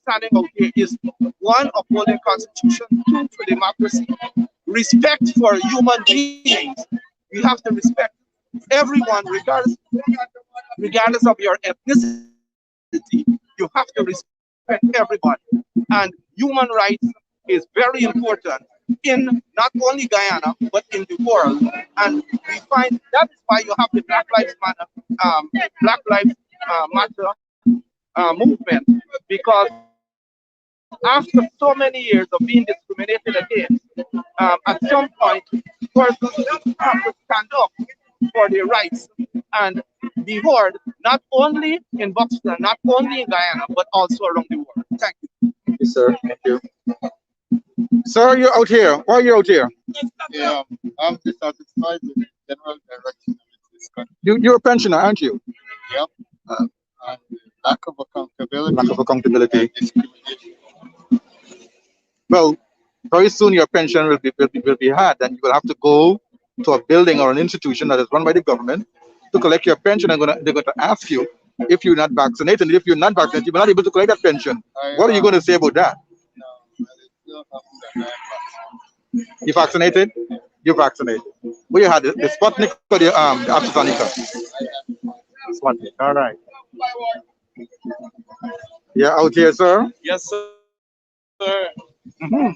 standing out here is one, upholding Constitution, two, for democracy, respect for human beings. You have to respect everyone, regardless of your ethnicity. You have to respect everybody, and human rights is very important in not only Guyana but in the world. And we find that is why you have the Black Lives Matter movement, because after so many years of being discriminated against, at some point, persons have to stand up for their rights and be heard, not only in Buxton, not only in Guyana, but also around the world. Thank you. Thank you, sir. Thank you. Sir, you're out here. Why are you out here? Yeah, I'm dissatisfied with the general direction of this country. You're a pensioner, aren't you? Yep. And lack of accountability. Lack of accountability. And discrimination. Well, very soon your pension will be had, and you will have to go to a building or an institution that is run by the government to collect your pension. They're going to ask you if you're not vaccinated. And if you're not vaccinated, you're not able to collect that pension. What are you going to say about that? No, I still haven't been vaccinated. You vaccinated? You vaccinated. Well, you had the Sputnik or the AstraZeneca? Sputnik. All right. Yeah, out here, sir. Yes, sir. Mhm.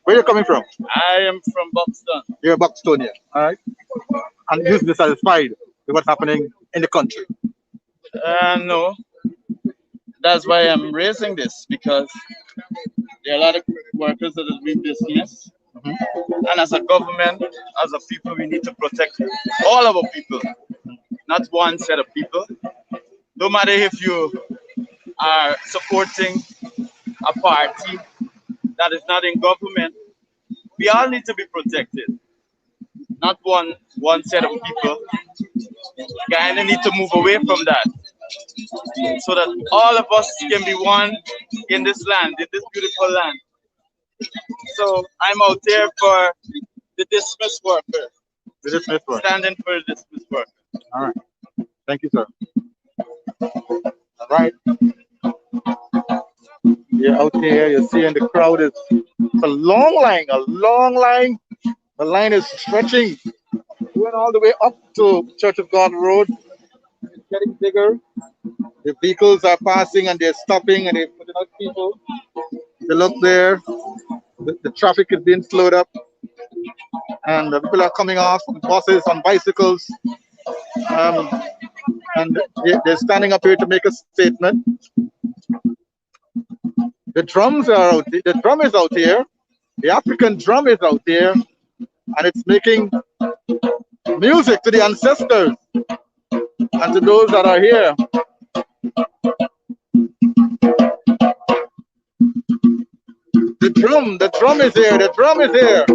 Where you coming from? I am from Buxton. You're a Buxtonian. All right. And you're dissatisfied with what's happening in the country. No, that's why I'm raising this because there are a lot of workers that have been dismissed. And as a government, as a people, we need to protect all our people, not one set of people. No matter if you are supporting a party that is not in government, we all need to be protected. Not one set of people. Kind of need to move away from that, so that all of us can be one in this land, in this beautiful land. So I'm out there for the dismissed worker, The dismissed worker. standing for the dismissed worker. All right. Thank you, sir. All right. Yeah, out here, you're seeing the crowd is it's a long line, a long line. The line is stretching, going all the way up to Church of God Road. It's getting bigger. The vehicles are passing and they're stopping and they're putting out people. They look there. The traffic is being slowed up. And the people are coming off on buses, on bicycles. And they're standing up here to make a statement. The drums are out. The drum is out here. The African drum is out here, and it's making music to the ancestors and to those that are here. The drum is here. The drum is here.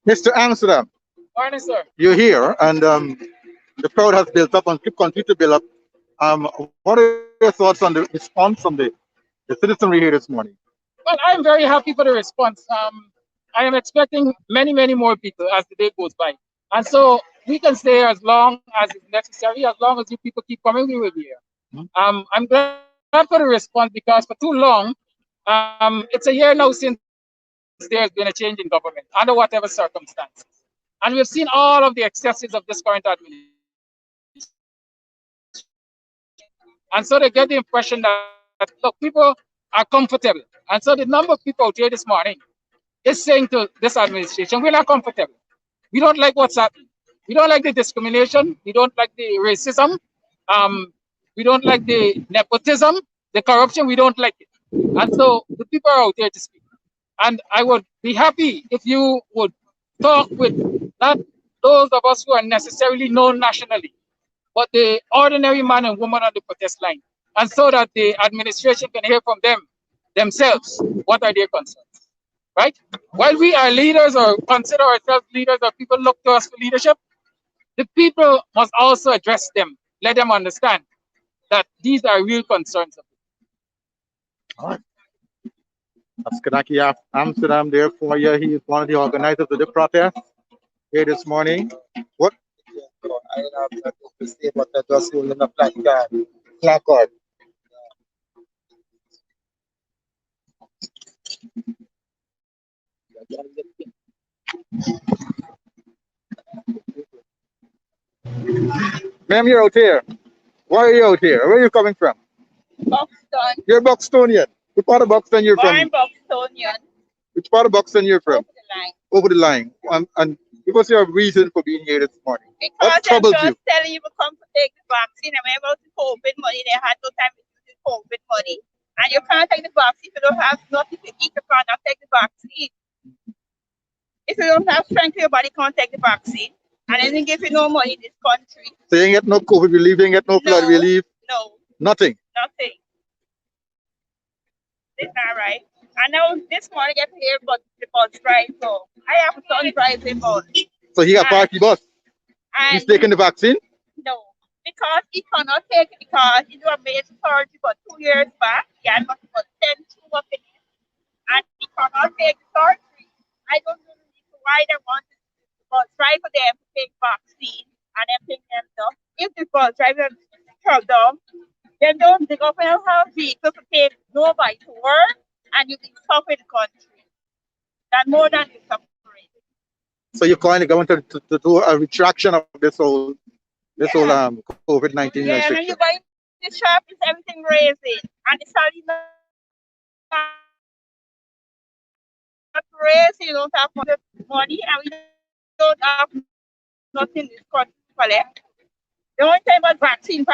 Mr. Amsterdam, Morning, sir. you're here, and the crowd has built up and keep continue to build up. What are your thoughts on the response from the citizenry here this morning? Well, I'm very happy for the response. I am expecting many, many more people as the day goes by. And so we can stay as long as is necessary, as long as you people keep coming, we will be here. I'm glad for the response because for too long, it's a year now since there's been a change in government under whatever circumstances. And we've seen all of the excesses of this current administration. And so they get the impression that, look, people are comfortable. And so the number of people out here this morning is saying to this administration, we're not comfortable. We don't like what's happening. We don't like the discrimination. We don't like the racism. Um, we don't like the nepotism, the corruption. We don't like it. And so the people are out there to speak. And I would be happy if you would talk with not those of us who are necessarily known nationally, but the ordinary man and woman on the protest line. And so that the administration can hear from them themselves what are their concerns. Right? While we are leaders or consider ourselves leaders or people look to us for leadership, the people must also address them, let them understand that these are real concerns of All right. That's Kanaki Amsterdam there for you. He is one of the organizers of the protest here this morning. What? I have nothing to say, but I just holding a placard. Placard. Ma'am, you're out here. Why are you out here? Where are you coming from? Buxton. You're Buxtonian. Which part of Buxton you're from? I'm Buxtonian. Which part of Buxton you're from? Over the line. Over the line. And give us your reason for being here this morning. Because What I'm troubles just you? telling you to come to take the vaccine. And when about the COVID money, they had no time to use the COVID money. And you can't take the vaccine if you don't have nothing to eat. You cannot take the vaccine. If you don't have strength, your body can't take the vaccine. And they didn't give you no money in this country. So you ain't get no COVID relief, you ain't get no flood relief? No. Nothing. Nothing. It's not right. I know this morning I get to hear about the bus drive. So I have a son driving bus. So he got party bus. He's taking the vaccine? No, because he cannot take it because he was made surgery about 2 years back. He had about 10 tumor in it. And he cannot take the surgery. I don't know the reason why they want the bus driver them to take vaccine and everything them done. If the bus driver shut down, then the government have vehicles to take nobody to work and you can suffer the country. That's more than you suffering. So you're calling the government to do a retraction of this whole COVID-19 Yeah, and when you go in the shop, it's everything raising. And it's already not raising, you don't have money, and we don't have nothing in this country to collect. The only time about vaccine.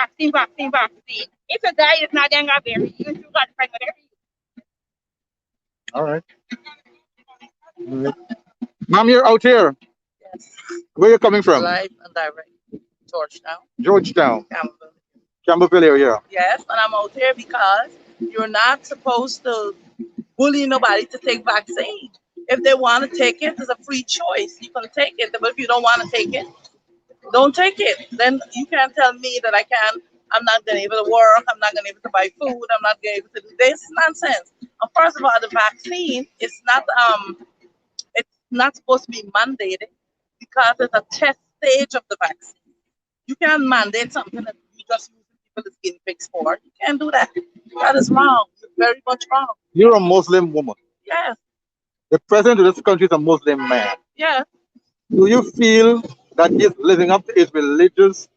If you die, it's not going to be you got to find whatever. All right. All right. Ma'am, you're out here. Yes. Where you coming from? Live and direct. Georgetown. Georgetown. Campbellville. Campbellville area. Yes, and I'm out here because you're not supposed to bully nobody to take vaccine. If they want to take it, it's a free choice. You can take it, but if you don't want to take it, don't take it. Then you can't tell me that I'm not going to be able to work, I'm not going to be able to buy food, I'm not going to be able to do this. It's nonsense. And first of all, the vaccine is not supposed to be mandated because it's a test stage of the vaccine. You can't mandate something that you just use people as guinea pigs for. You can't do that. That is wrong. You're very much wrong. You're a Muslim woman. Yes. The president of this country is a Muslim man. Yes. Do you feel that he's living up to his religious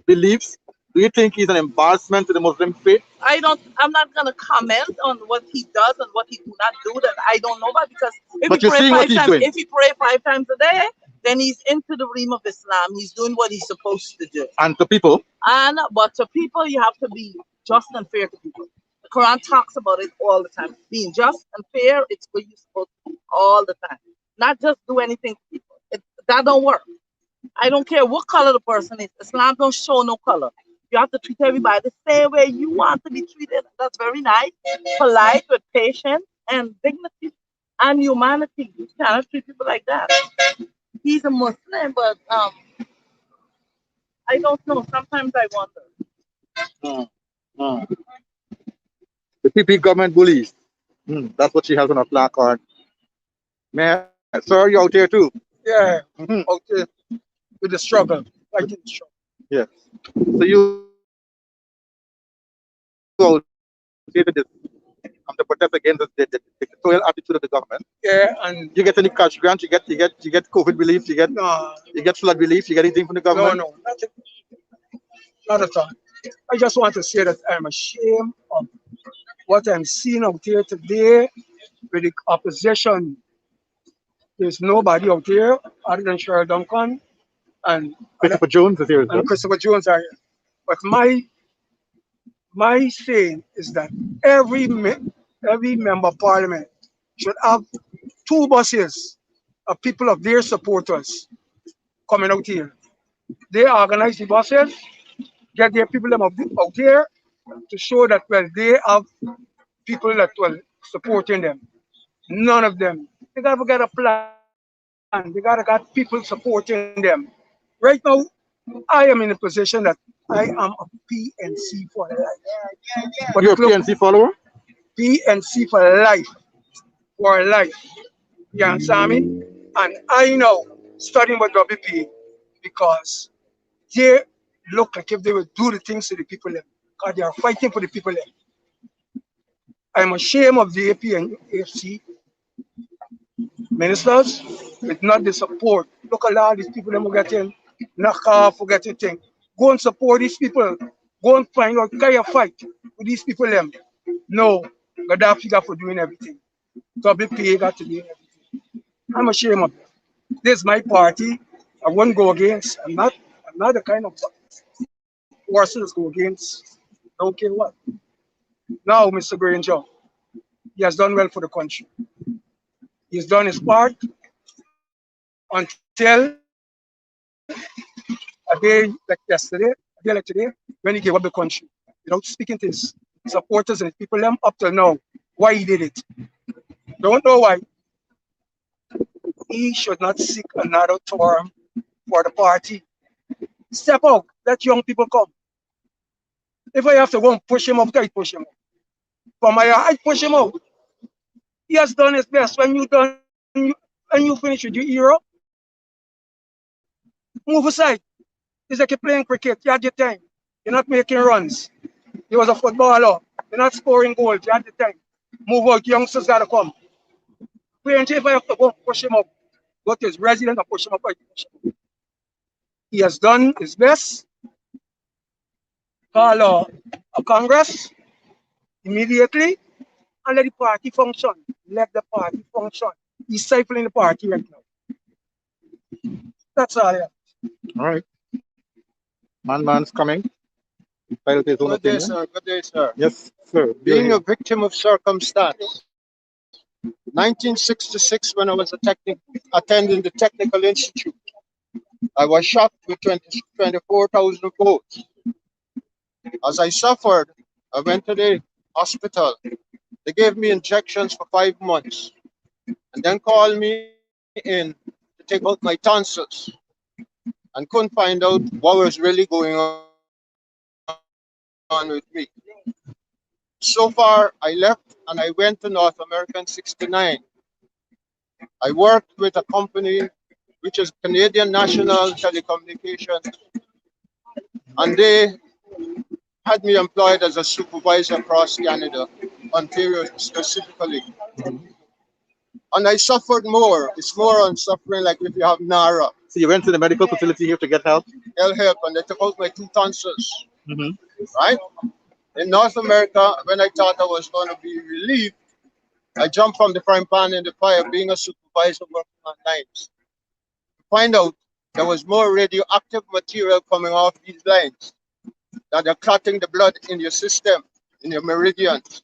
beliefs? Do you think he's an embarrassment to the Muslim faith? I'm not going to comment on what he does and what he do not do that I don't know about, because if he pray 5 times a day, then he's into the realm of Islam. He's doing what he's supposed to do. And to people? But to people, you have to be just and fair to people. The Quran talks about it all the time. Being just and fair, it's what you're supposed to do all the time. Not just do anything to people. That don't work. I don't care what color the person is. Islam don't show no color. You have to treat everybody the same way you want to be treated. That's very nice, polite, with patience and dignity. and humanity. You cannot treat people like that. He's a Muslim, but I don't know. Sometimes I wonder. The PP government bullies. That's what she has on her placard. Man, sir, you out here too? Yeah, okay, with the struggle, fighting the struggle. Yes. So you out here to protest against the dictatorial attitude of the government. Yeah, and you get any cash grants? You get COVID relief? You get flood relief? You get anything from the government? No, not at all. I just want to say that I'm ashamed of what I'm seeing out here today with the opposition. There's nobody out here other than Cheryl Duncan and Christopher Jones is here as well. And Christopher Jones are here. But my saying is that every member of parliament should have 2 buses of people of their supporters coming out here. They organize the buses, get their people out here to show that, well, they have people that will supporting them. None of them. They gotta get a plan. They gotta got people supporting them. Right now, I am in a position that I am a PNC for life. But you're a PNC follower? PNC for life. For life. You understand me? And I know studying with WP because they look like if they would do the things to the people because they are fighting for the people. I'm ashamed of the AP and AFC ministers with not the support. Look at all these people that are getting knocked off, forgetting things. Go and support these people. Go and find out, can you fight with these people? No, Gaddafi got for doing everything. WPA got to do everything. I'm ashamed of it. This is my party. I won't go against. I'm not the kind of person that go against. Don't care what. Now, Mr. Granger, he has done well for the country. He's done his part until a day like yesterday, a day like today, when he gave up the country without speaking to his supporters and his people up till now. Why he did it? Don't know why. He should not seek another term for the party. Step out, let young people come. If I have to go and push him up, I push him up. From my I push him out. He has done his best. When you finish with your hero, move aside. It's like you're playing cricket. You had your time. You're not making runs. He was a footballer. You're not scoring goals. You had the time. Move out. Youngsters gotta come. If I have to go and push him up, go to his residence and push him up. He has done his best. Call a Congress immediately and let the party function. Let the party function. He's stifling the party right now. That's all. Yeah. All right. Man's coming. Good day, sir. Good day, sir. Yes, sir. Being a victim of circumstance. 1966, when I was attending the Technical Institute, I was shot with 24,000 volts. As I suffered, I went to the hospital. They gave me injections for 5 months and then called me in to take out my tonsils and couldn't find out what was really going on with me. So far, I left and I went to North America in '69. I worked with a company which is Canadian National Telecommunications, and they had me employed as a supervisor across Canada, Ontario specifically. And I suffered more. It's more on suffering like if you have NARA. So you went to the medical facility here to get help? Help, and they took out my 2 tonsils. Right? In North America, when I thought I was going to be relieved, I jumped from the frying pan in the fire, being a supervisor working on lines. To find out there was more radioactive material coming off these lines that are clotting the blood in your system, in your meridians,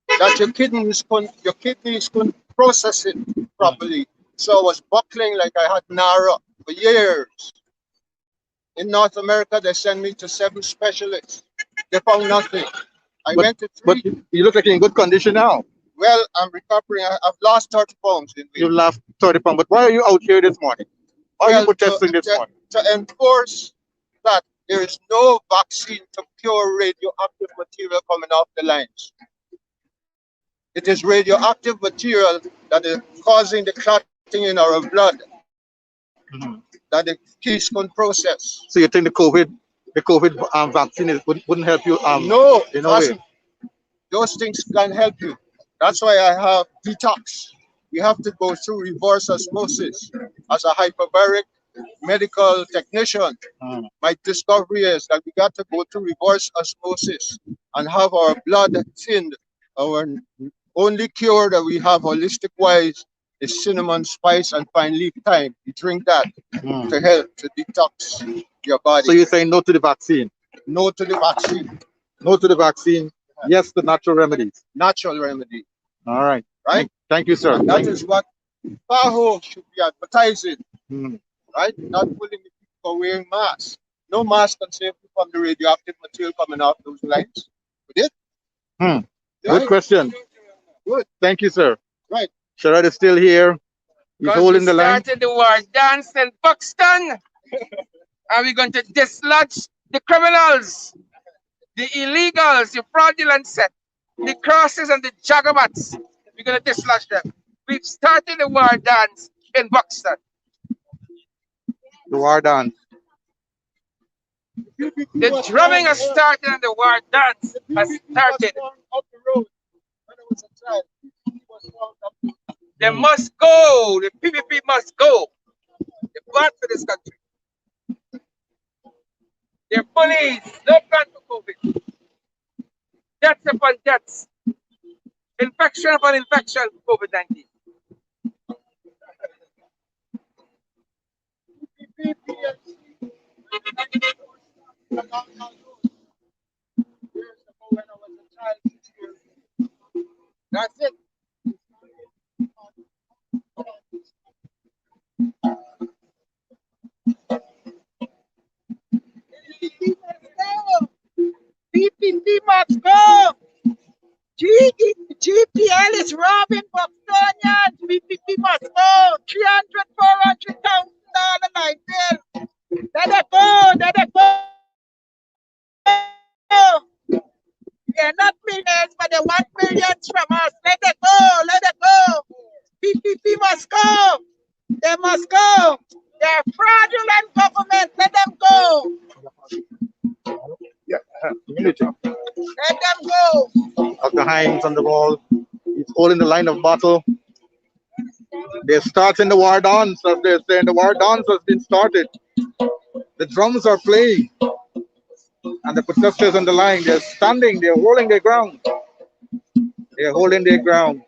that your kidneys couldn't process it properly. So I was buckling like I had NARA for years. In North America, they sent me to 7 specialists. They found nothing. I went to 3. But you look like you're in good condition now. Well, I'm recovering. I've lost 30 pounds in weight. You lost 30 pounds, but why are you out here this morning? Why are you protesting this morning? To enforce that there is no vaccine to cure radioactive material coming off the lines. It is radioactive material that is causing the clotting in our blood. That the Keystone process. So you think the COVID vaccine wouldn't help you? No, in no way. Those things can help you. That's why I have detox. We have to go through reverse osmosis. As a hyperbaric medical technician, my discovery is that we got to go through reverse osmosis and have our blood thinned. Our only cure that we have holistic wise is cinnamon, spice, and pine leaf thyme. You drink that to help to detox your body. So you're saying no to the vaccine? No to the vaccine. No to the vaccine. Yes to natural remedies. Natural remedy. All right. Right? Thank you, sir. And that is what PAHO should be advertising. Right? Not pulling the people for wearing masks. No mask can save you from the radioactive material coming off those lines. We did? Good question. Good. Thank you, sir. Right. Sharad is still here. He's holding the line. Started the war dance in Buxton. And we're going to dislodge the criminals, the illegals, the fraudulent set, the crosses and the jagabats. We're going to dislodge them. We've started the war dance in Buxton. The war dance. The drumming has started and the war dance has started. They must go. The PPP must go. They're bad for this country. They're bullies. No plan for COVID. Deaths upon deaths. Infection upon infection for COVID-19. That's it. PPP must go. GPL is robbing Buxtonians. PPP must go. 300, 400,000 like this. Let it go. Let it go. They're not millionaires, but they want millions from us. Let it go. Let it go. PPP must go. They must go. They're fraudulent government. Let them go. Yeah, community. Let them go. Dr. Hines on the wall. He's holding the line of battle. They're starting the war dance, as they're saying. The war dance has been started. The drums are playing. And the protesters on the line, they're standing, they're holding their ground. They're holding their ground.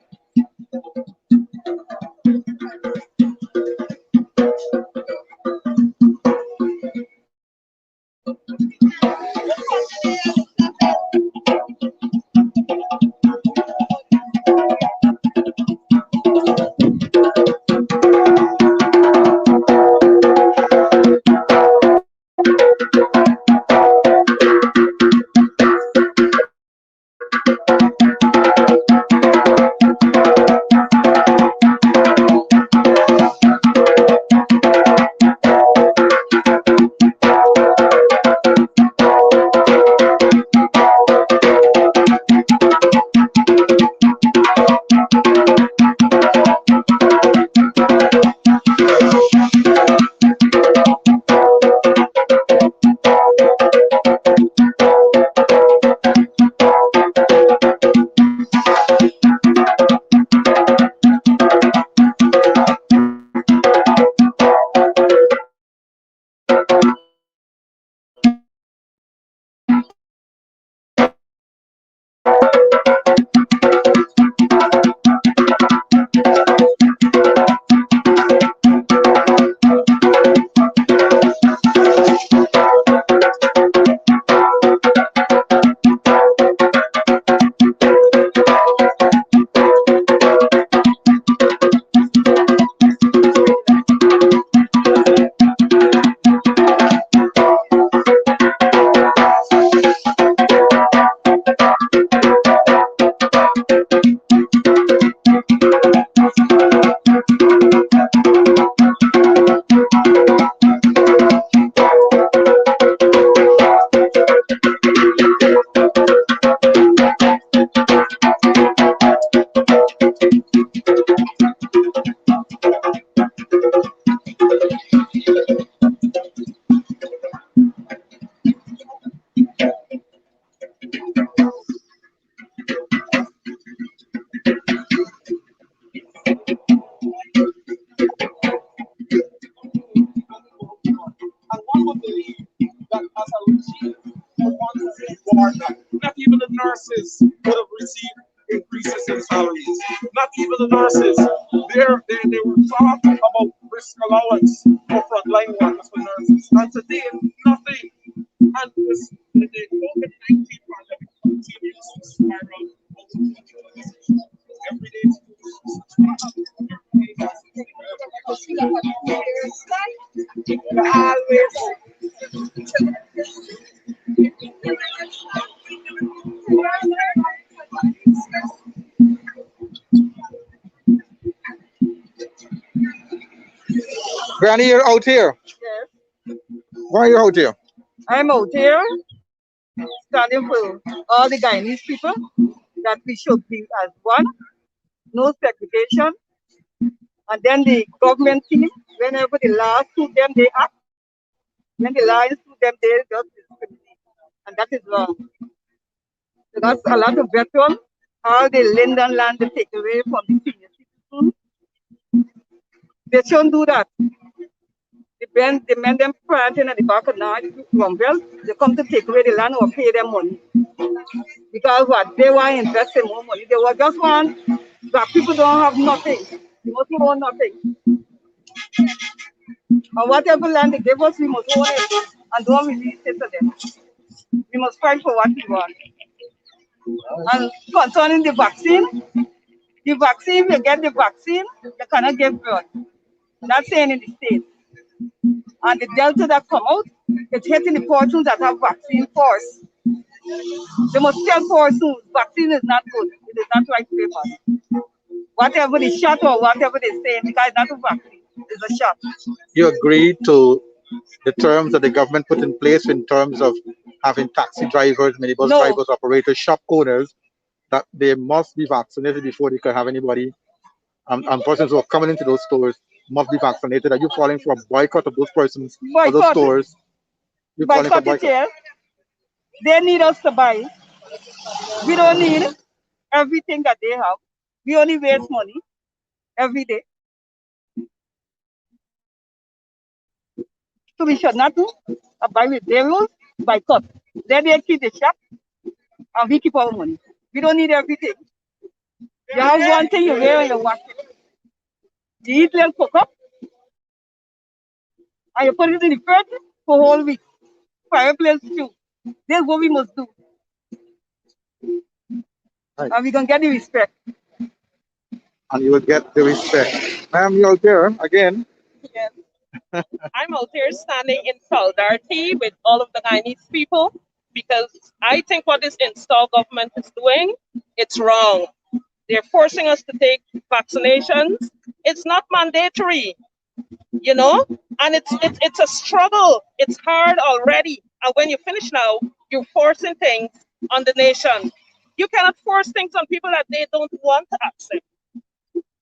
nurses would have received increases in salaries. Not even the nurses. They were talked about risk allowance for frontline workers for nurses. And today, nothing. And this, the COVID-19 pandemic continues to spiral out of control. Every day Granny, you're out here. Yes. Why are you out here? I'm out here standing for all the Guyanese people that we should be as one, no segregation. And then the government team, whenever the law suit them, they act. When the law suit them, they just discriminate. And that is wrong. So that's a lot of veterans, all the land and land they take away from the senior citizens. They shouldn't do that. The men them planting at the back of night from well, they come to take away the land or pay them money. Because what they want to invest in more money. They were just want that people don't have nothing. They must own nothing. And whatever land they give us, we must own it and don't release it to them. We must fight for what we want. And concerning the vaccine, you get the vaccine, you cannot give birth. That's saying in the States. And the Delta that come out, it's hitting the persons that have vaccine first. They must tell persons vaccine is not good. It is not right paper. Whatever the shot or whatever they say, because it's not a vaccine, it's a shot. You agree to the terms that the government put in place in terms of having taxi drivers, minibus drivers, operators, shop owners, that they must be vaccinated before they can have anybody, and persons who are coming into those stores must be vaccinated. Are you calling for a boycott of those persons or those stores? You're calling for Boycott it, yes. They need us to buy. We don't need everything that they have. We only waste money every day. So we should not do buy with their rules, boycott. Then they keep the shop and we keep our money. We don't need everything. You have one thing you wear and you wash it. You eat little cook up and you put it in the fridge for a whole week. Fireplace too. That's what we must do. Right. And we're going to get the respect. And you will get the respect. Ma'am, you're out there again. Yes. I'm out here standing in solidarity with all of the Guyanese people because I think what this installed government is doing, it's wrong. They're forcing us to take vaccinations. It's not mandatory, you know, and it's a struggle. It's hard already. And when you finish now, you're forcing things on the nation. You cannot force things on people that they don't want to accept.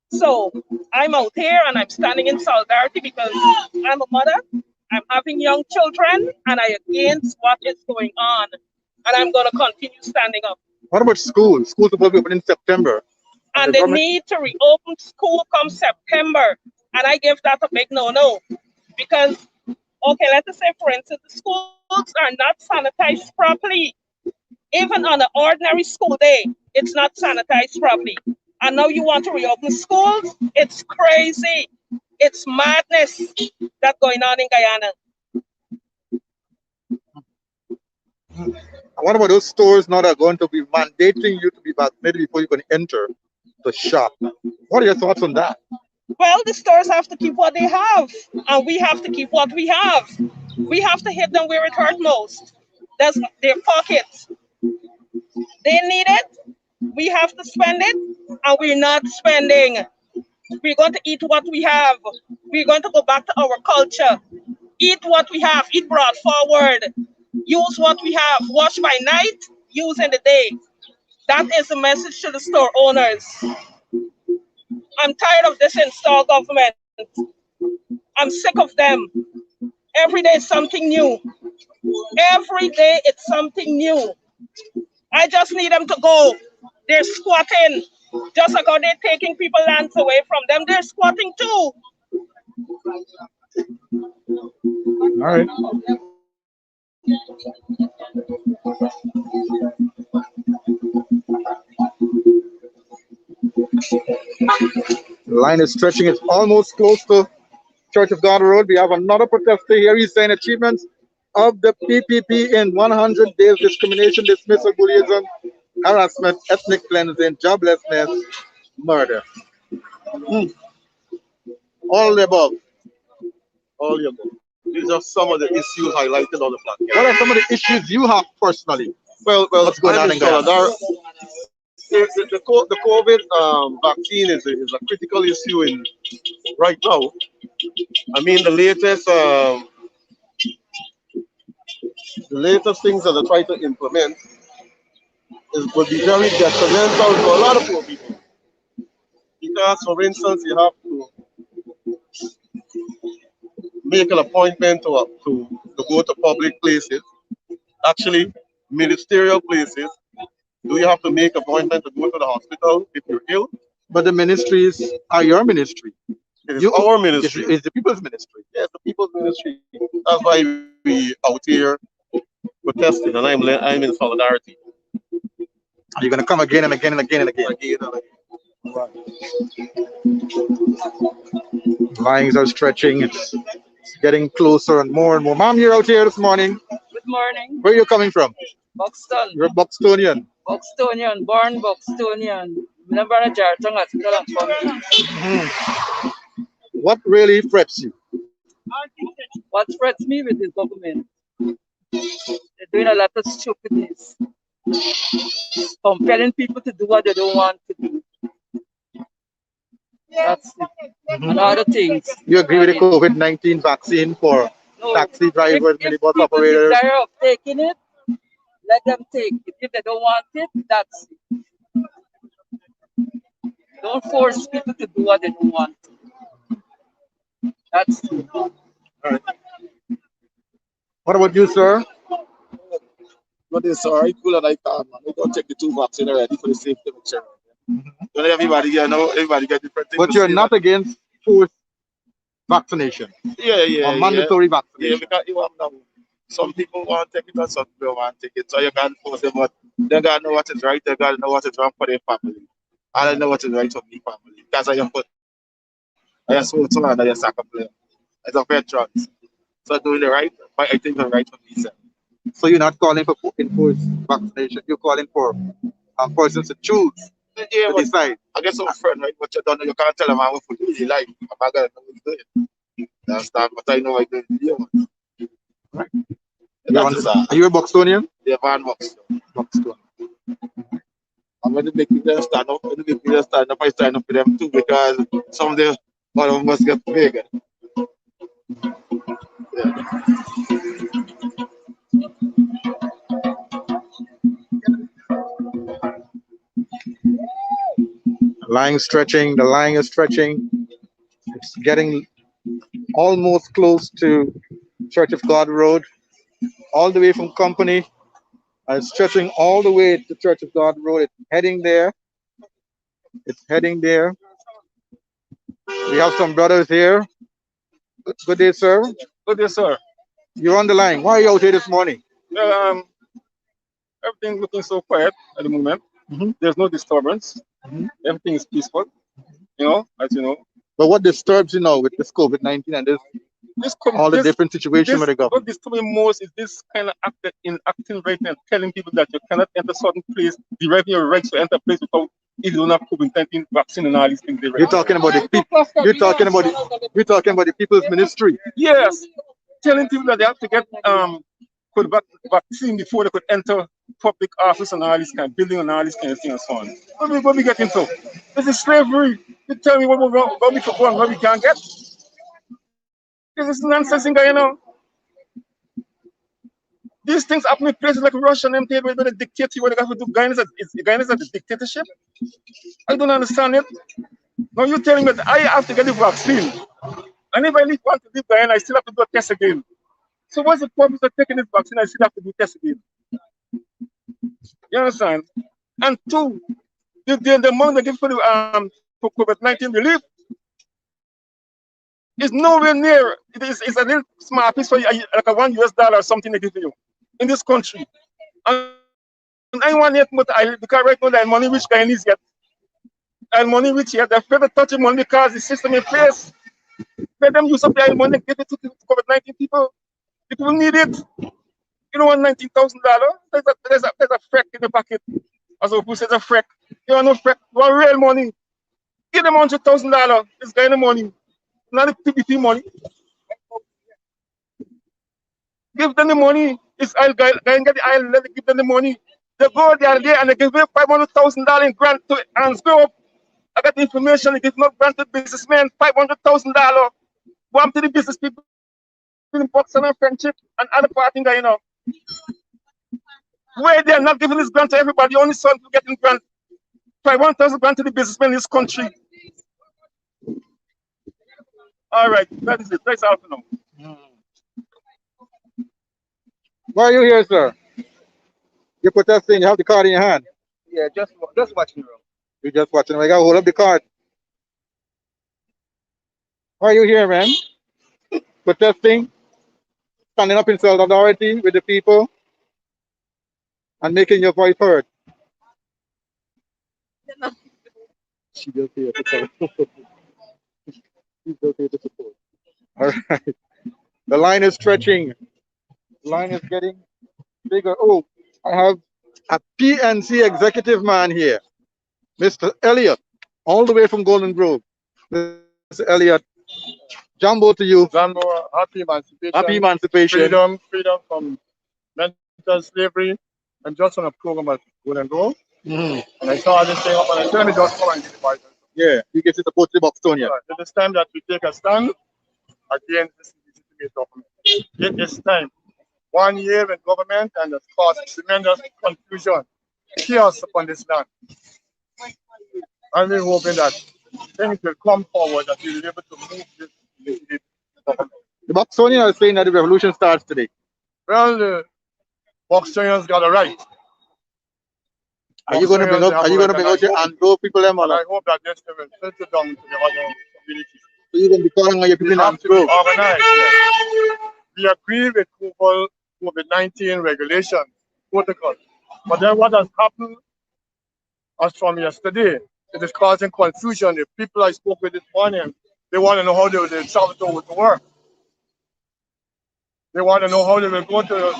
So I'm out here and I'm standing in solidarity because I'm a mother, I'm having young children, and I against what is going on. And I'm going to continue standing up. What about schools? Schools are supposed to be open in September. And they need to reopen school come September. And I give that a big no-no. Because, okay, let's just say, for instance, the schools are not sanitized properly. Even on an ordinary school day, it's not sanitized properly. And now you want to reopen schools? It's crazy. It's madness that's going on in Guyana. What about those stores now that are going to be mandating you to be vaccinated before you can enter the shop? What are your thoughts on that? Well, the stores have to keep what they have, and we have to keep what we have. We have to hit them where it hurt most. That's their pockets. They need it. We have to spend it, and we're not spending. We're going to eat what we have. We're going to go back to our culture. Eat what we have. Eat broad forward. Use what we have. Wash by night. Use in the day. That is the message to the store owners. I'm tired of this install government. I'm sick of them. Every day is something new. Every day it's something new. I just need them to go. They're squatting. Just like how they're taking people's lands away from them, they're squatting too. All right. The line is stretching. It's almost close to Church of God Road. We have another protester here. He's saying achievements of the PPP in 100 days: discrimination, dismissal, bullyism, harassment, ethnic cleansing, joblessness, murder. All the above. All the above. These are some of the issues highlighted on the platform. What are some of the issues you have personally? Well, what's going on in Guyana? The COVID vaccine is a critical issue in right now. I mean, the latest things that they try to implement would be very detrimental to a lot of poor people. Because, for instance, you have to make an appointment to go to public places, actually ministerial places. Do you have to make an appointment to go to the hospital if you're ill? But the ministries are your ministry. It is our ministry. It's the people's ministry. Yes, the people's ministry. That's why we out here protesting, and I'm in solidarity. Are you going to come again and again and again and again? Lines are stretching. It's getting closer and more and more. Mom, you're out here this morning. Good morning. Where are you coming from? Buxton. You're Buxtonian. Buxtonian, born Buxtonian. Never a Jarton at What really frets you? What frets me with this government? They're doing a lot of stupidness. Compelling people to do what they don't want to do. That's it. And other things. You agree with the COVID-19 vaccine for taxi drivers, minibus operators? If they're taking it, let them take it. If they don't want it, that's it. Don't force people to do what they don't want to. That's it. All right. What about you, sir? But it's all right, cool, and I can, man. We don't take the two vaccines already for the safety picture. Don't everybody get everybody get different things. But you're not against forced vaccination? Yeah. Or mandatory vaccination? Yeah, because you have now, some people want to take it and some people want to take it. So you can't force them, but they gotta know what is right, they gotta know what is wrong for their family. I don't know what is right for my family. Because I am put I am so and I am soccer player. As a veteran. So doing the right, I think the right for myself. So you're not calling for enforced vaccination, you're calling for persons to choose yeah, to decide. I guess I'm a friend, right? But you don't know, you can't tell them how to do it. Like, I'm not gonna know what he's doing. You understand? But I know I do it. Right. Are you a Buxtonian? Yeah, man, Buxton. I'm going to make people stand up. When they make people stand up, I stand up for them too, because some of them, one of them must get bigger. Yeah. The line stretching, the line is stretching. It's getting almost close to Church of God Road, all the way from Conpany. It's stretching all the way to Church of God Road. It's heading there. It's heading there. We have some brothers here. Good day, sir. Good day, sir. You're on the line. Why are you out here this morning? Everything's looking so quiet at the moment. There's no disturbance. Everything is peaceful. You know, as you know. But what disturbs you now with this COVID-19 and all the different situations with the government? What disturbs me most is this kind of acting right now, telling people that you cannot enter certain place, deriving your rights to enter a place without if you don't have COVID-19 vaccine and all these things. You're talking about the people. You're talking about the people's ministry. Yes, telling people that they have to get COVID vaccine before they could enter public office and all this kind of building and all this kind of thing and so on. What we get into? This is slavery. You tell me what we could go and what we can't get. This is nonsense in Guyana. These things happen in places like Russia and MTA where they dictate you what they have to do. Guyana is a dictatorship. I don't understand it. Now you're telling me that I have to get the vaccine. And if I want to leave Guyana, I still have to do a test again. So what's the purpose of taking this vaccine? I still have to do a test again. You understand? And two, the money they give for the for COVID-19 relief is nowhere near. It's a little small piece for you, like a $1 or something they give you in this country. And I want it, but because right now that money which Guyanese get. And money which here, they're afraid to touch the money because the system in place. Let them use up their money, give it to COVID-19 people. The people need it. You don't want $19,000. There's a freck in the pocket. As who says a freck. You want no freck. You want real money. Give them $100,000. This guy the money. Not the PPP money. Give them the money. It's I'll guy and get the island, let them give them the money. They go there and they give me $500,000 in grant to and go up. I got the information, they give no grant to businessmen, $500,000. Go up to the business people in Buxton and Friendship and other party there, you know. Where they're not giving this grant to everybody, only some people getting grant. 1,000 grant to the businessmen in this country. All right, that is it. That's all for now. Why are you here, sir? You're protesting, you have the card in your hand. Yeah, just watching around. You're just watching. I gotta hold up the card. Why are you here, man? Protesting, standing up in solidarity with the people, and making your voice heard. She just here to support. She's just here to support. All right. The line is stretching. The line is getting bigger. Oh, I have a PNC executive man here, Mr. Elliott, all the way from Golden Grove. Mr. Elliott, jumbo to you. Jumbo, happy emancipation. Happy emancipation. Freedom from mental slavery. I'm just on a program at Golden Grove. And I saw this thing up and I said, let me just come and get the Bible. Yeah, you get to support the Buxtonian. Right. It is time that we take a stand against this legitimate government. It is time. 1 year in government and it's caused tremendous confusion, chaos upon this land. I'm really hoping that things will come forward that we will be able to move this legitimate government. The Buxtonian are saying that the revolution starts today. Well, the Buxtonians got a right. Are you going to bring out your Andro people them? And I hope that this will filter down to the other communities. So you're going to be calling on your people in Andro? Organized. We agree with COVID-19 regulation protocol. But then what has happened as from yesterday, it is causing confusion. The people I spoke with this morning, they want to know how they will travel to work. They want to know how they will go to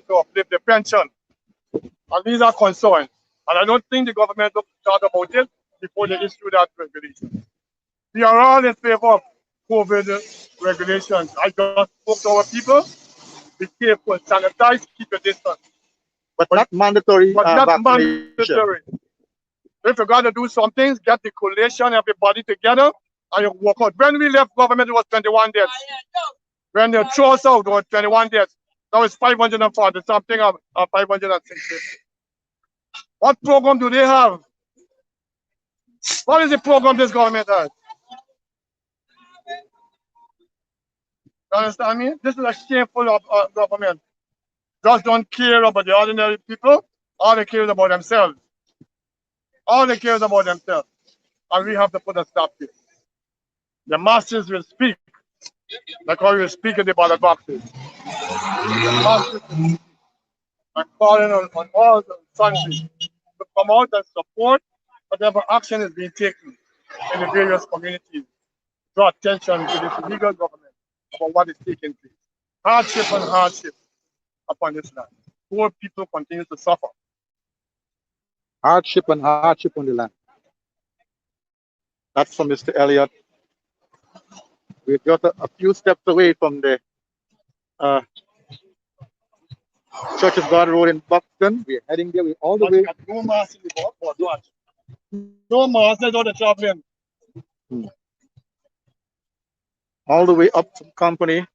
to uplift their pension. And these are concerns. And I don't think the government will talk about it before they issue that regulation. We are all in favor of COVID regulations. I just spoke to our people. Be careful, sanitize, keep your distance. But not mandatory. But not mandatory. If you got to do some things, get the coalition, everybody together, and you work out. When we left government, it was 21 days. When they threw us out, it was 21 days. Now it's 540 something or 560. What program do they have? What is the program this government has? You understand me? This is a shameful government. Just don't care about the ordinary people. All they care is about themselves. All they care is about themselves. And we have to put a stop to it. The masses will speak. Like how you speak in the ballot boxes. The masses will speak. I'm calling on all the countries to come out and support whatever action is being taken in the various communities. Draw attention to this legal government about what is taking place. Hardship and hardship upon this land. Poor people continue to suffer. Hardship and hardship on the land. That's from Mr. Elliott. We're just a few steps away from the Church of God Road in Buxton. We're heading there. We're all the way. No mass in the board. No mass, there's all the traveling. All the way up to Conpany.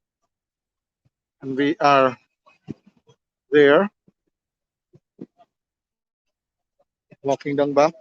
And we are there. Walking down back.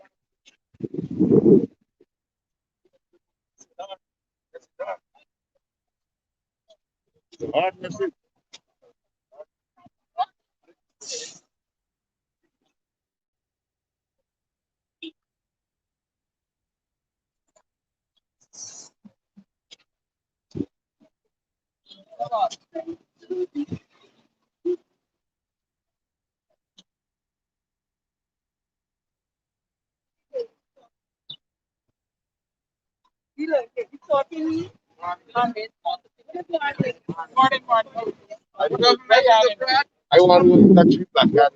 I want to touch you like that.